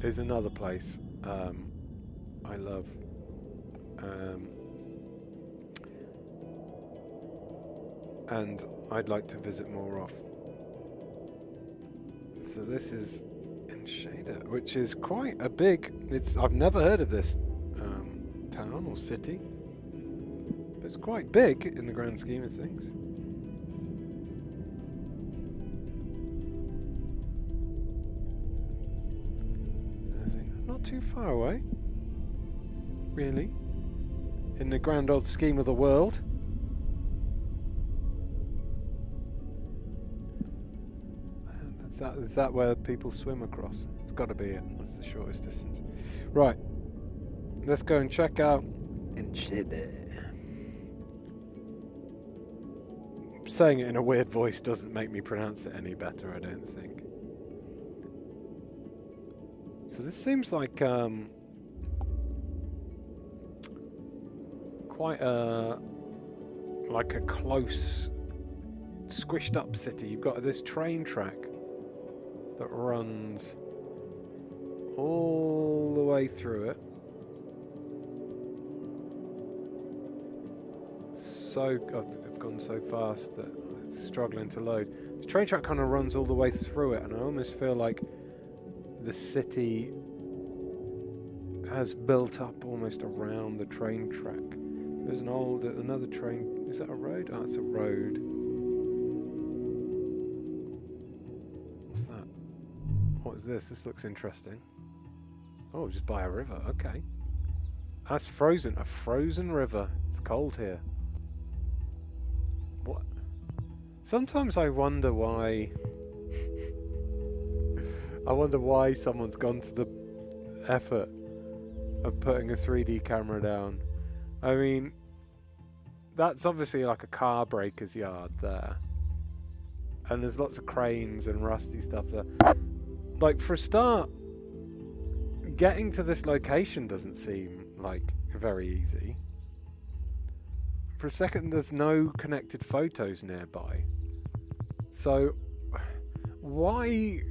A: is another place I love. And I'd like to visit more of. So this is Enschede, which is quite a big... I've never heard of this town or city. But it's quite big in the grand scheme of things. Not too far away, really, in the grand old scheme of the world. Is that where people swim across? It's got to be it. That's the shortest distance. Right, let's go and check out Enschede. Saying it in a weird voice doesn't make me pronounce it any better, I don't think. So this seems like quite a close, squished up city. You've got this train track that runs all the way through it. So I've gone so fast that it's struggling to load. The train track kind of runs all the way through it, and I almost feel like the city has built up almost around the train track. There's another train. Is that a road? Oh, it's a road. What's that? What is this? This looks interesting. Oh, just by a river. Okay. That's frozen. A frozen river. It's cold here. What? Sometimes I wonder why... I wonder why someone's gone to the effort of putting a 3D camera down. I mean, that's obviously like a car breaker's yard there. And there's lots of cranes and rusty stuff there. Like, for a start, getting to this location doesn't seem like very easy. For a second, there's no connected photos nearby. So, why...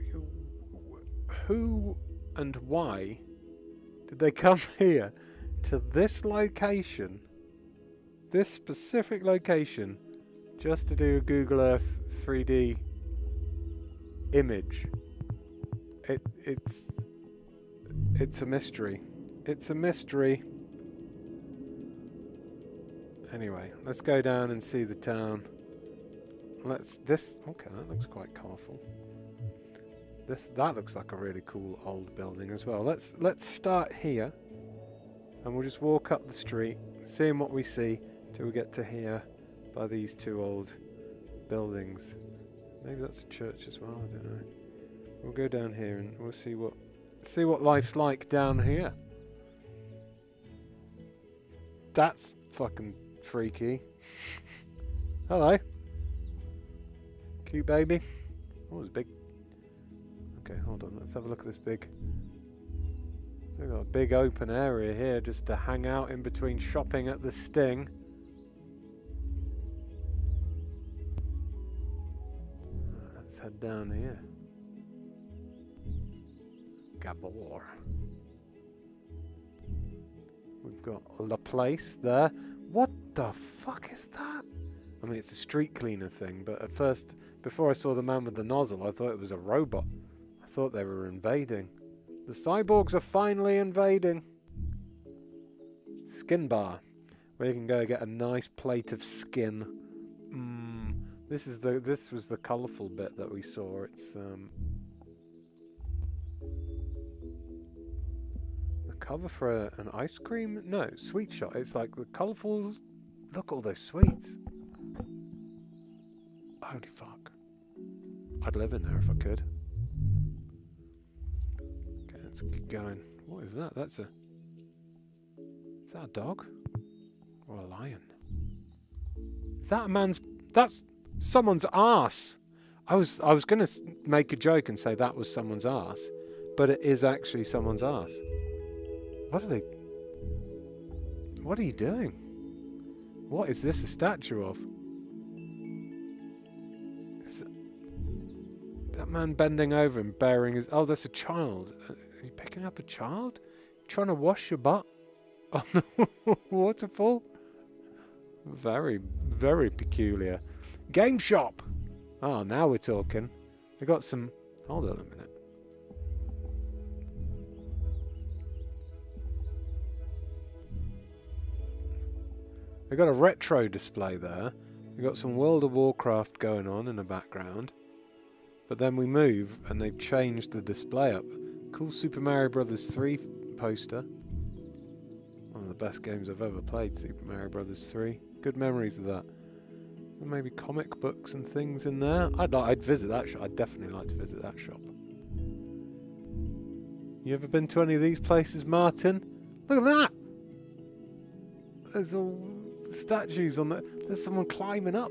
A: Who and why did they come here to this location, this specific location, just to do a Google Earth 3D image? It's a mystery. It's a mystery. Anyway, let's go down and see the town. Okay, that looks quite colourful. That looks like a really cool old building as well. Let's start here, and we'll just walk up the street, seeing what we see till we get to here by these two old buildings. Maybe that's a church as well. I don't know. We'll go down here and we'll see what life's like down here. That's fucking freaky. Hello, cute baby. Oh, it's big. Okay, hold on, let's have a look at this big... We've got a big open area here just to hang out in between shopping at the Sting. Let's head down here. Gabor. We've got La Place there. What the fuck is that? I mean, it's a street cleaner thing, but at first, before I saw the man with the nozzle, I thought it was a robot. I thought they were invading. The cyborgs are finally invading. Skin bar, where you can go get a nice plate of skin. This was the colourful bit that we saw. It's Cover for an ice cream? No, sweet shop. It's like the colourfuls. Look, all those sweets. Holy fuck. I'd live in there if I could. Okay, let's keep going. What is that? Is that a dog? Or a lion? Is that a man's... That's someone's arse. I was going to make a joke and say that was someone's arse, but it is actually someone's arse. What are you doing? What is this a statue of? Is that man bending over and bearing his... Oh, that's a child. Are you picking up a child? Trying to wash your butt on the waterfall? Very, very peculiar. Game shop! Oh, now we're talking. We got some... Hold on a minute. We got a retro display there. We got some World of Warcraft going on in the background. But then we move and they've changed the display up. Cool Super Mario Bros. 3 poster. One of the best games I've ever played, Super Mario Bros. 3. Good memories of that. So maybe comic books and things in there. I'd visit that shop. I'd definitely like to visit that shop. You ever been to any of these places, Martin? Look at that! There's all statues on there. There's someone climbing up.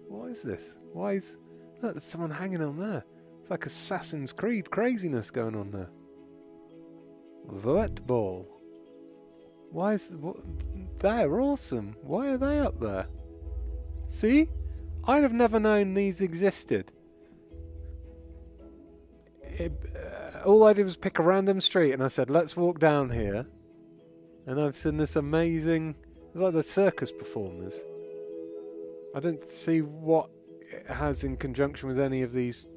A: What is this? Why is... Look, there's someone hanging on there. It's like Assassin's Creed craziness going on there. Vert ball. Why is... They're awesome. Why are they up there? See? I'd have never known these existed. All I did was pick a random street and I said, let's walk down here. And I've seen this amazing... It's like the circus performers. I don't see what it has in conjunction with any of these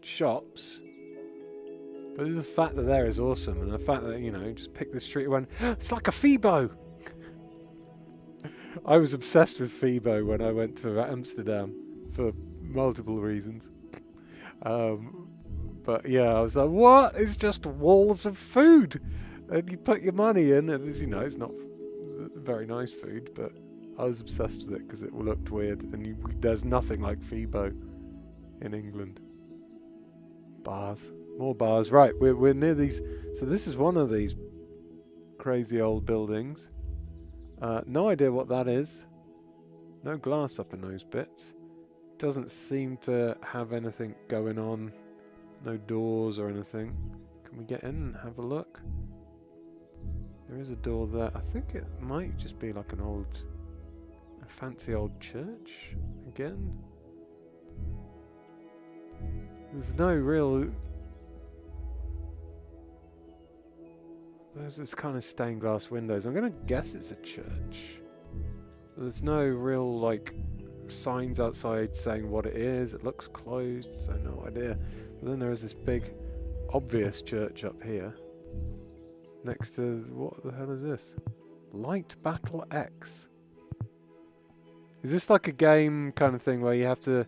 A: shops. But the fact that there is awesome. And the fact that, you know, just pick the street and went, it's like a Phoebo! I was obsessed with Phoebo when I went to Amsterdam for multiple reasons. But yeah, I was like, what? It's just walls of food! And you put your money in, and you know, it's not very nice food, but I was obsessed with it because it looked weird, and there's nothing like Phoebo in England. Bars. More bars. Right, we're near these... So this is one of these crazy old buildings. No idea what that is. No glass up in those bits. Doesn't seem to have anything going on. No doors or anything. Can we get in and have a look? There is a door there. I think it might just be like a fancy old church again. There's no real... There's this kind of stained glass windows. I'm going to guess it's a church. There's no real, like, signs outside saying what it is. It looks closed, so no idea. But then there is this big, obvious church up here. Next to... What the hell is this? Light Battle X. Is this like a game kind of thing where you have to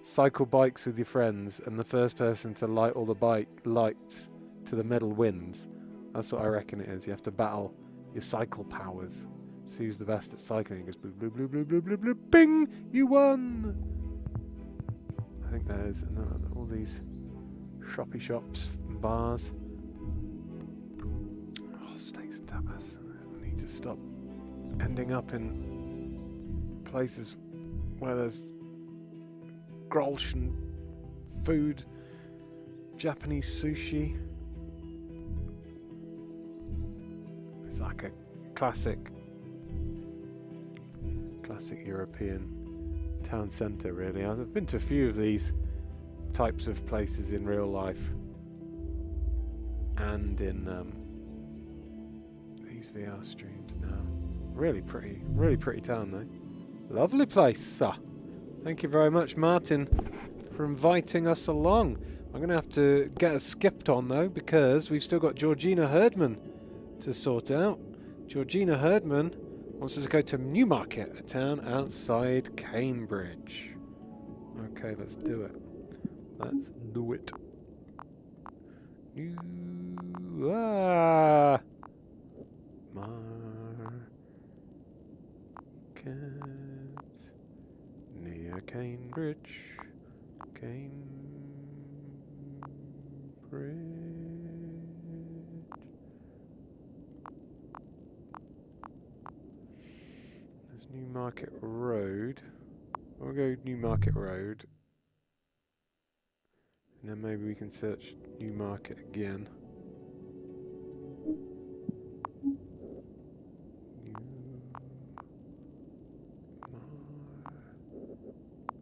A: cycle bikes with your friends and the first person to light all the bike lights to the middle wins? That's what I reckon it is. You have to battle your cycle powers. See who's the best at cycling. It goes blue, blue, blue, blue, blue, blue, blue, bing! You won! I think there's all these shoppy shops and bars. Oh, steaks and tapas. I need to stop ending up in places where there's grolsch and food, Japanese sushi. It's like a classic European town centre, really. I've been to a few of these types of places in real life and in these VR streams now. Really pretty town though. Lovely place. Thank you very much, Martin, for inviting us along. I'm going to have to get us skipped on though, because we've still got Georgina Herdman to sort out. Georgina Herdman wants us to go to Newmarket, a town outside Cambridge. Okay, let's do it. Let's do it. Newmarket Road. We'll go Newmarket Road. And then maybe we can search Newmarket again.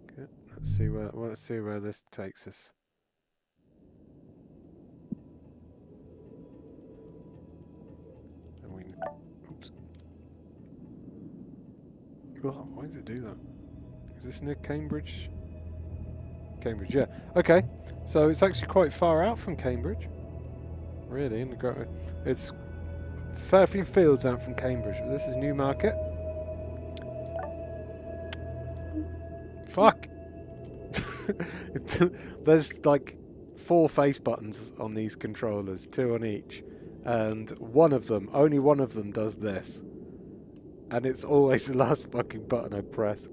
A: Okay, let's see where this takes us. And we oops. Oh, why does it do that? Is this near Cambridge? Cambridge, yeah. Okay, so it's actually quite far out from Cambridge. Really, it's a fair few fields out from Cambridge. But this is Newmarket. Fuck! There's like 4 face buttons on these controllers, 2 on each. And only one of them does this. And it's always the last fucking button I press.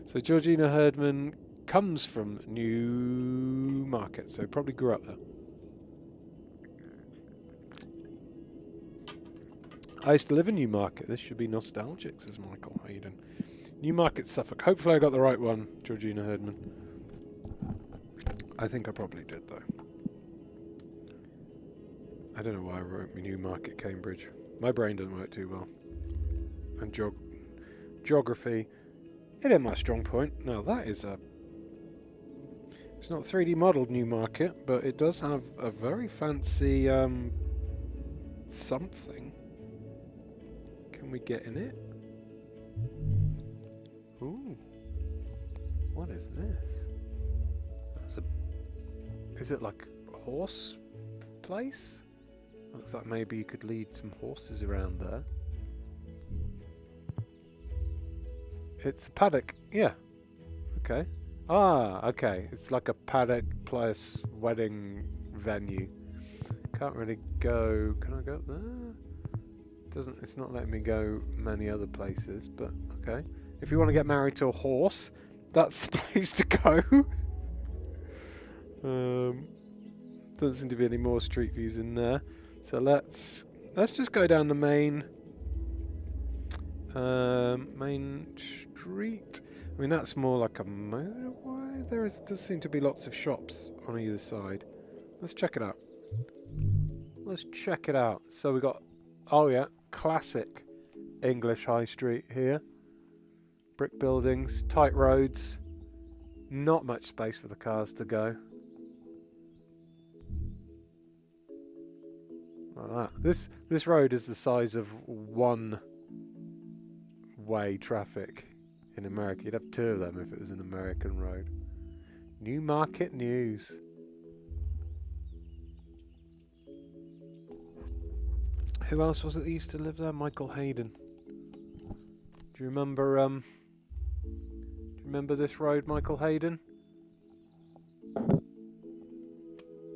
A: So Georgina Herdman comes from Newmarket, so probably grew up there. I used to live in Newmarket. This should be nostalgic, says Michael Hayden. Newmarket, Suffolk. Hopefully I got the right one, Georgina Herdman. I think I probably did, though. I don't know why I wrote me Newmarket, Cambridge. My brain doesn't work too well. And geography, it ain't my strong point. Now that is a... It's not 3D modelled Newmarket, but it does have a very fancy something. Can we get in it? Ooh. What is this? Is it like a horse place? Looks like maybe you could lead some horses around there. It's a paddock. Yeah. Okay. Ah, okay. It's like a paddock plus wedding venue. Can't really go. Can I go up there? It's not letting me go many other places, but okay. If you want to get married to a horse, that's the place to go. Doesn't seem to be any more street views in there. So let's just go down the main street. I mean, that's more like a motorway. Does seem to be lots of shops on either side. Let's check it out. Let's check it out. So we got, oh yeah, classic English high street here. Brick buildings, tight roads, not much space for the cars to go. Like that. This road is the size of one-way traffic in America. You'd have 2 of them if it was an American road. Newmarket News. Who else was it that used to live there? Michael Hayden. Do you remember this road, Michael Hayden?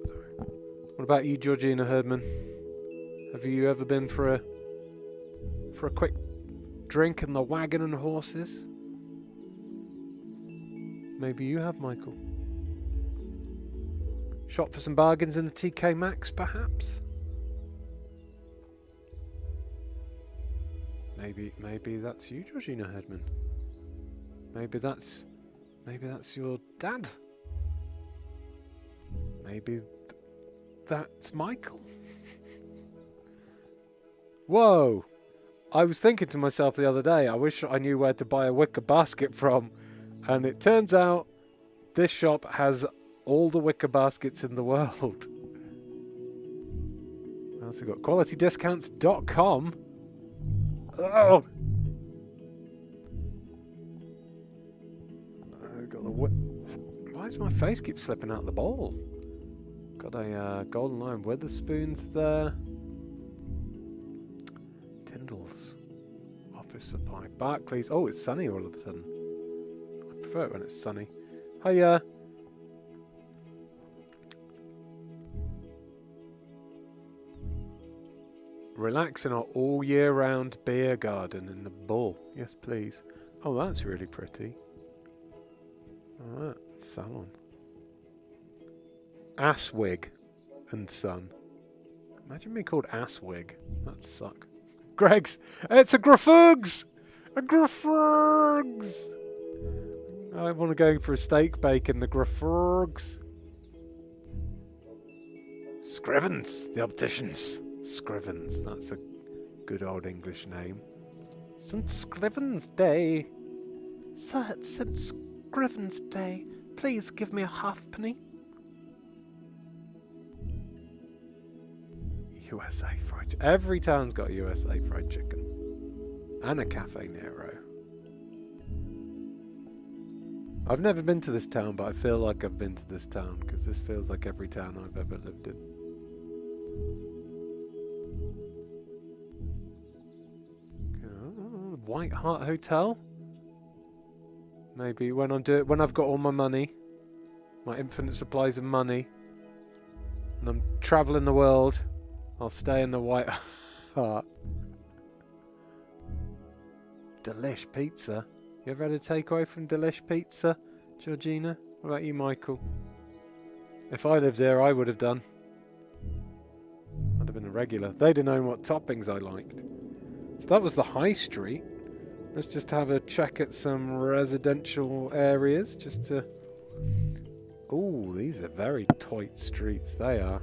A: Sorry. What about you, Georgina Herdman? Have you ever been for a quick drink in the wagon and horses? Maybe you have, Michael. Shop for some bargains in the TK Maxx, perhaps? Maybe that's you, Georgina Herdman. Maybe that's your dad. Maybe that's Michael. Whoa! I was thinking to myself the other day, I wish I knew where to buy a wicker basket from. And it turns out this shop has all the wicker baskets in the world. What else have we got? QualityDiscounts.com. Oh! Why does my face keep slipping out the bowl? Got a Golden Lion Witherspoons there. Tyndall's. Office Supply. Barclays. Oh, it's sunny all of a sudden. I prefer it when it's sunny. Hiya. Relax in our all-year-round beer garden in the Bull. Yes, please. Oh, that's really pretty. Alright, salon. Asswig and Son. Imagine being called Asswig. That'd suck. Greg's. It's a Grafugs! A Grafrugs! I want to go for a steak bacon, the Grafrugs. Scrivens, the opticians. Scrivens, that's a good old English name. St. Scrivens Day. Sir, it's St. Scrivens Day. Please give me a halfpenny. USA fried chicken. Every town's got a USA fried chicken. And a Cafe Nero. I've never been to this town, but I feel like I've been to this town, because this feels like every town I've ever lived in. White Hart Hotel? Maybe when I've got all my money, my infinite supplies of money, and I'm travelling the world, I'll stay in the White Hart. Delish Pizza. You ever had a takeaway from Delish Pizza, Georgina? What about you, Michael? If I lived there, I would have done. I'd have been a regular. They'd have known what toppings I liked. So that was the High Street. Let's just have a check at some residential areas, just to... Ooh, these are very tight streets, they are.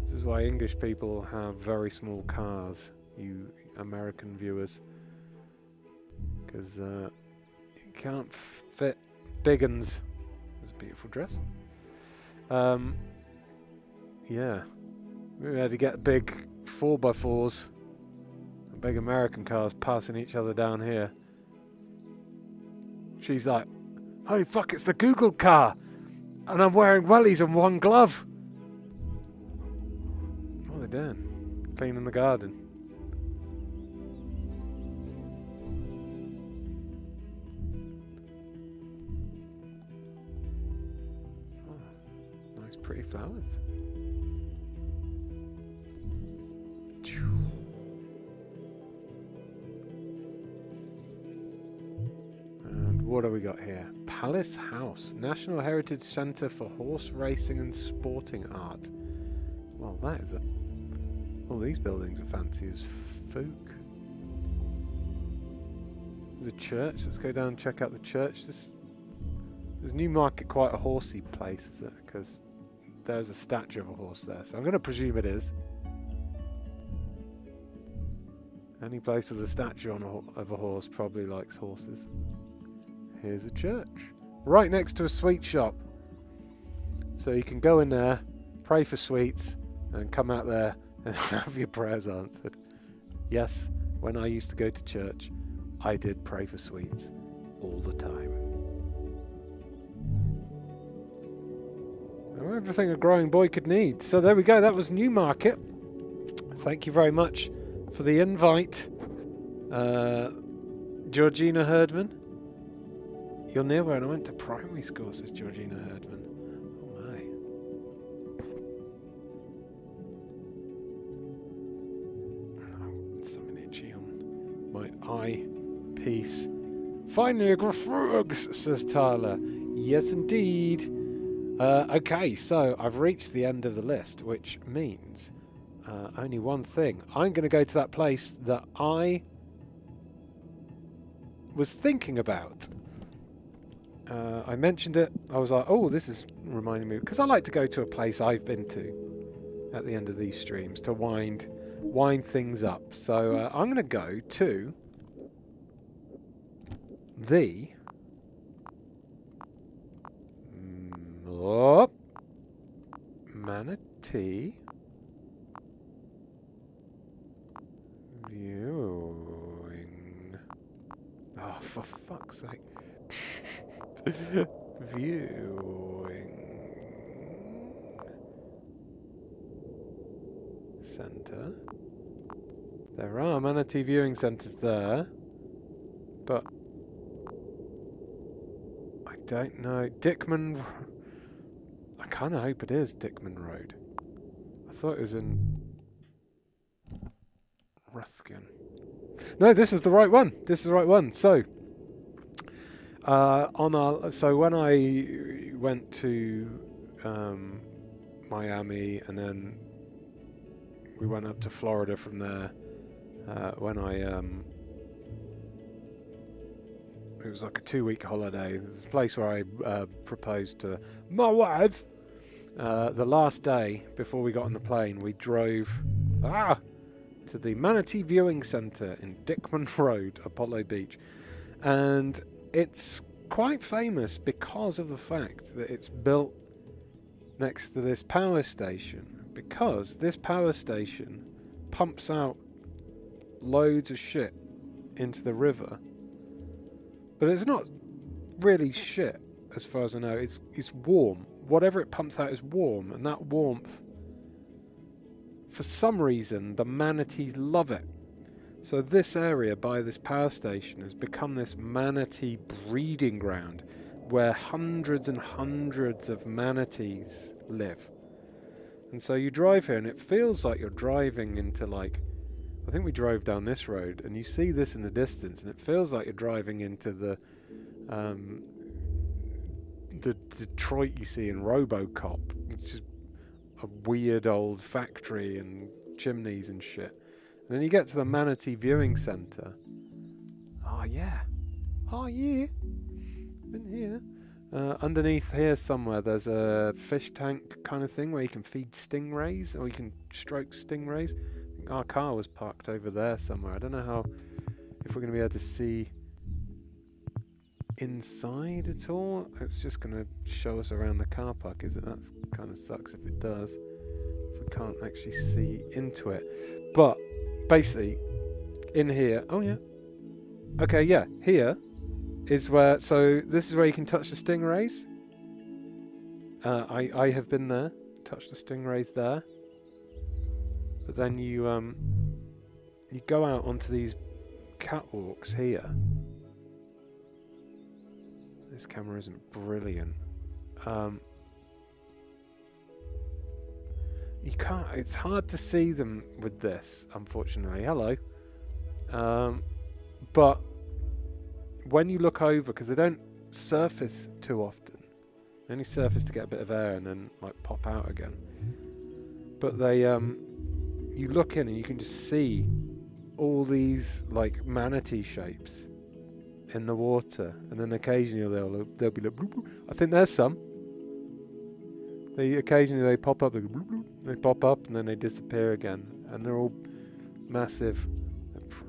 A: This is why English people have very small cars, you American viewers. Because you can't fit big uns. It's a beautiful dress. Yeah. We had to get big 4x4s. Big American cars passing each other down here. She's like, holy fuck, it's the Google car! And I'm wearing wellies and one glove! What are they doing? Cleaning the garden. Oh, nice pretty flowers. What do we got here? Palace House, National Heritage Centre for Horse Racing and Sporting Art. Well, that is a... All these buildings are fancy as folk. There's a church. Let's go down and check out the church. Is Newmarket quite a horsey place, is it? Because there's a statue of a horse there, so I'm going to presume it is. Any place with a statue of a horse probably likes horses. Here's a church, right next to a sweet shop. So you can go in there, pray for sweets, and come out there and have your prayers answered. Yes, when I used to go to church, I did pray for sweets all the time. Everything a growing boy could need. So there we go, that was Newmarket. Thank you very much for the invite, Georgina Herdman. You're near where I went to primary school, says Georgina Herdman. Oh my. Oh, something itchy on my eye piece. Finally a Grafrugs, says Tyler. Yes indeed. Okay, so I've reached the end of the list, which means only one thing. I'm going to go to that place that I was thinking about. I mentioned it. I was like, oh, this is reminding me. Because I like to go to a place I've been to at the end of these streams to wind things up. So I'm going to go to the... Manatee viewing. Oh, for fuck's sake. Viewing centre. There are Manatee viewing centres there, but I don't know. Dickman. I kind of hope it is Dickman Road. I thought it was in Ruskin. No, this is the right one. This is the right one. So, so when I went to Miami and then we went up to Florida from there, when I It was like a 2-week holiday. It's a place where I proposed to my wife. The last day before we got on the plane, we drove to the Manatee Viewing Centre in Dickman Road, Apollo Beach. And it's quite famous because of the fact that it's built next to this power station. Because this power station pumps out loads of shit into the river. But it's not really shit, as far as I know. It's warm. Whatever it pumps out is warm, and that warmth, for some reason, the manatees love it. So this area by this power station has become this manatee breeding ground where hundreds and hundreds of manatees live. And so you drive here and it feels like you're driving into, like, I think we drove down this road and you see this in the distance and it feels like you're driving into the Detroit you see in RoboCop. It's just a weird old factory and chimneys and shit. And then you get to the Manatee Viewing Centre. Oh yeah. Been here. Underneath here somewhere there's a fish tank kind of thing where you can feed stingrays or you can stroke stingrays. I think our car was parked over there somewhere. I don't know if we're going to be able to see inside at all. It's just going to show us around the car park, is it? That kind of sucks if it does. If we can't actually see into it. But basically, in here, oh yeah. Okay, yeah, here is where, so this is where you can touch the stingrays. I have been there, touched the stingrays there. But then you go out onto these catwalks here. This camera isn't brilliant. You can't. It's hard to see them with this, unfortunately. Hello. But when you look over, because they don't surface too often, they only surface to get a bit of air and then like pop out again. But they, you look in and you can just see all these like manatee shapes in the water, and then occasionally they'll be like bloop, bloop. I think there's some. They occasionally pop up, they go bloop, bloop. They pop up and then they disappear again, and they're all massive.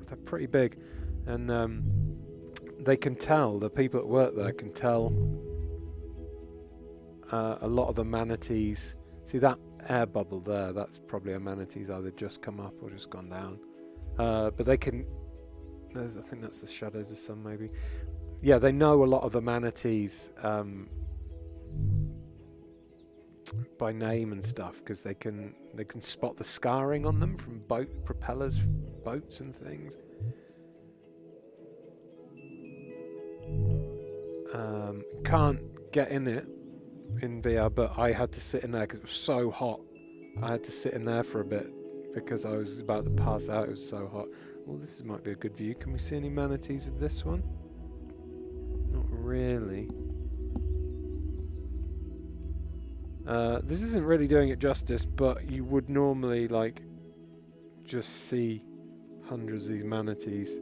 A: They're pretty big, and they can tell. The people that work there can tell a lot of the manatees. See that air bubble there? That's probably a manatee's either just come up or just gone down. But they can. I think that's the shadows of sun, maybe. Yeah, they know a lot of the manatees by name and stuff because they can spot the scarring on them from propellers, boats and things. Can't get in it in VR, but I had to sit in there because it was so hot. I had to sit in there for a bit because I was about to pass out. It was so hot. Well, this might be a good view. Can we see any manatees with this one? Not really. This isn't really doing it justice, but you would normally like just see hundreds of these manatees.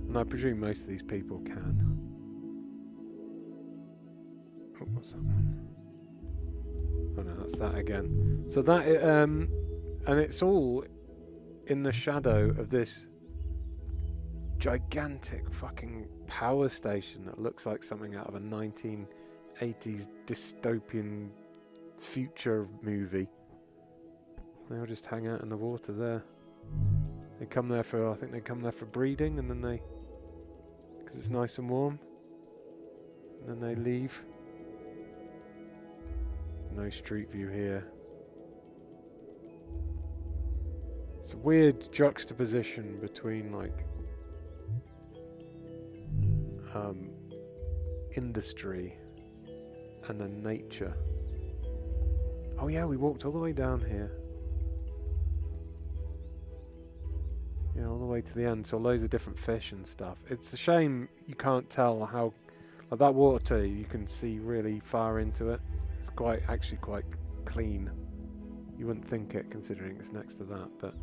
A: And I presume most of these people can. Oh, what's that one? Oh no, that's that again. So that, and it's all in the shadow of this gigantic fucking power station that looks like something out of a 1980s dystopian future movie. They all just hang out in the water there. They come there for, I think they come there for breeding, and then they, because it's nice and warm, and then they leave. No street view here. It's a weird juxtaposition between like industry and then nature. Oh yeah, we walked all the way down here. Yeah, all the way to the end, so loads of different fish and stuff. It's a shame you can't tell how, like that water, you can see really far into it. It's actually quite clean. You wouldn't think it considering it's next to that, but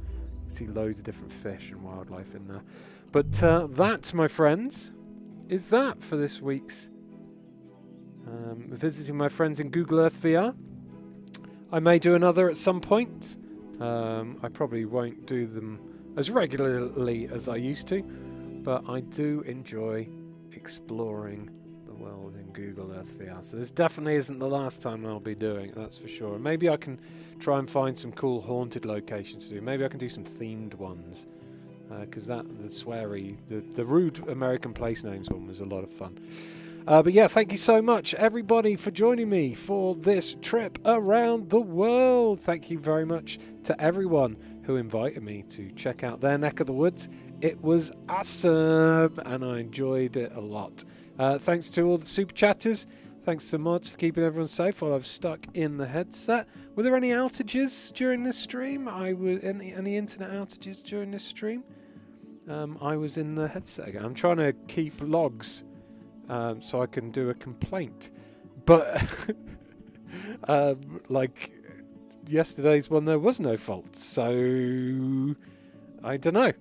A: see loads of different fish and wildlife in there. But that, my friends, is that for this week's visiting my friends in Google Earth VR. I may do another at some point. I probably won't do them as regularly as I used to, but I do enjoy exploring the world in Google Earth VR. So this definitely isn't the last time I'll be doing it, that's for sure. Maybe I can try and find some cool haunted locations to do. Maybe I can do some themed ones. Because the sweary, the rude American place names one was a lot of fun. But yeah, thank you so much, everybody, for joining me for this trip around the world. Thank you very much to everyone who invited me to check out their neck of the woods. It was awesome, and I enjoyed it a lot. Thanks to all the super chatters. Thanks to Mods for keeping everyone safe while I was stuck in the headset. Were there any outages during this stream? Any internet outages during this stream? I was in the headset again. I'm trying to keep logs so I can do a complaint. But like yesterday's one, there was no fault. So I don't know.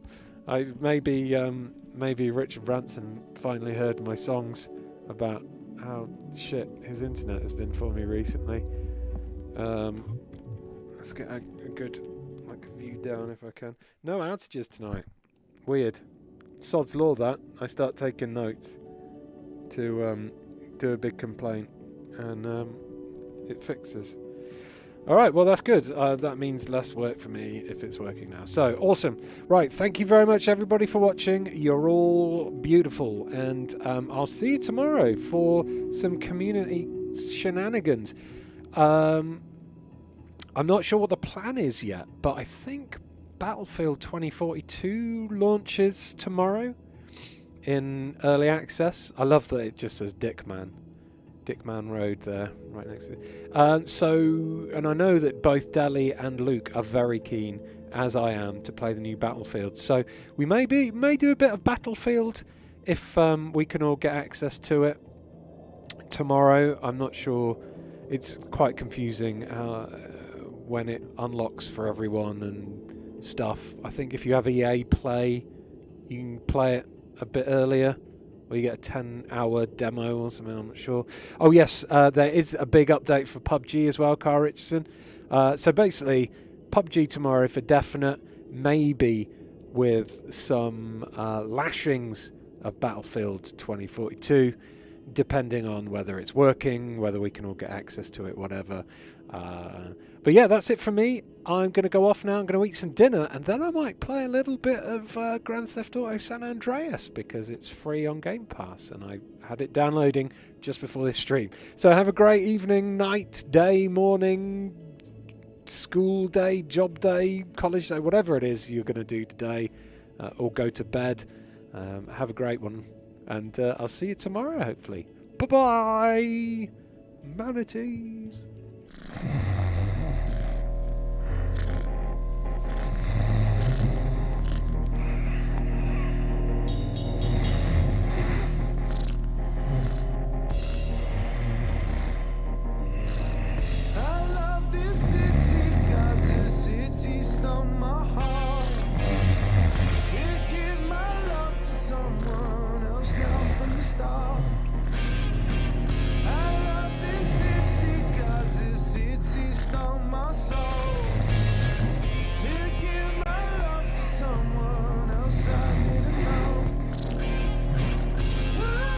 A: Maybe Richard Branson finally heard my songs about how shit his internet has been for me recently. Let's get a good view down if I can. No outages tonight. Weird. Sod's law that. I start taking notes to do a big complaint, and it fixes. Alright, well that's good. That means less work for me if it's working now. So, awesome. Right, thank you very much everybody for watching. You're all beautiful, and I'll see you tomorrow for some community shenanigans. I'm not sure what the plan is yet, but I think Battlefield 2042 launches tomorrow in early access. I love that it just says Dickman Road there, right next to it. And I know that both Deli and Luke are very keen, as I am, to play the new Battlefield. So we may do a bit of Battlefield if we can all get access to it tomorrow. I'm not sure. It's quite confusing when it unlocks for everyone and stuff. I think if you have EA Play, you can play it a bit earlier, or you get a 10-hour demo or something. I'm not sure. Oh yes, there is a big update for PUBG as well, Carl Richardson. So basically, PUBG tomorrow for definite, maybe with some lashings of Battlefield 2042, depending on whether it's working, whether we can all get access to it, whatever. But yeah, that's it from me. I'm going to go off now. I'm going to eat some dinner, and then I might play a little bit of Grand Theft Auto San Andreas, because it's free on Game Pass, and I had it downloading just before this stream. So have a great evening, night, day, morning, school day, job day, college day, whatever it is you're going to do today, or go to bed. Have a great one, and I'll see you tomorrow, hopefully. Bye-bye, manatees.
B: Start.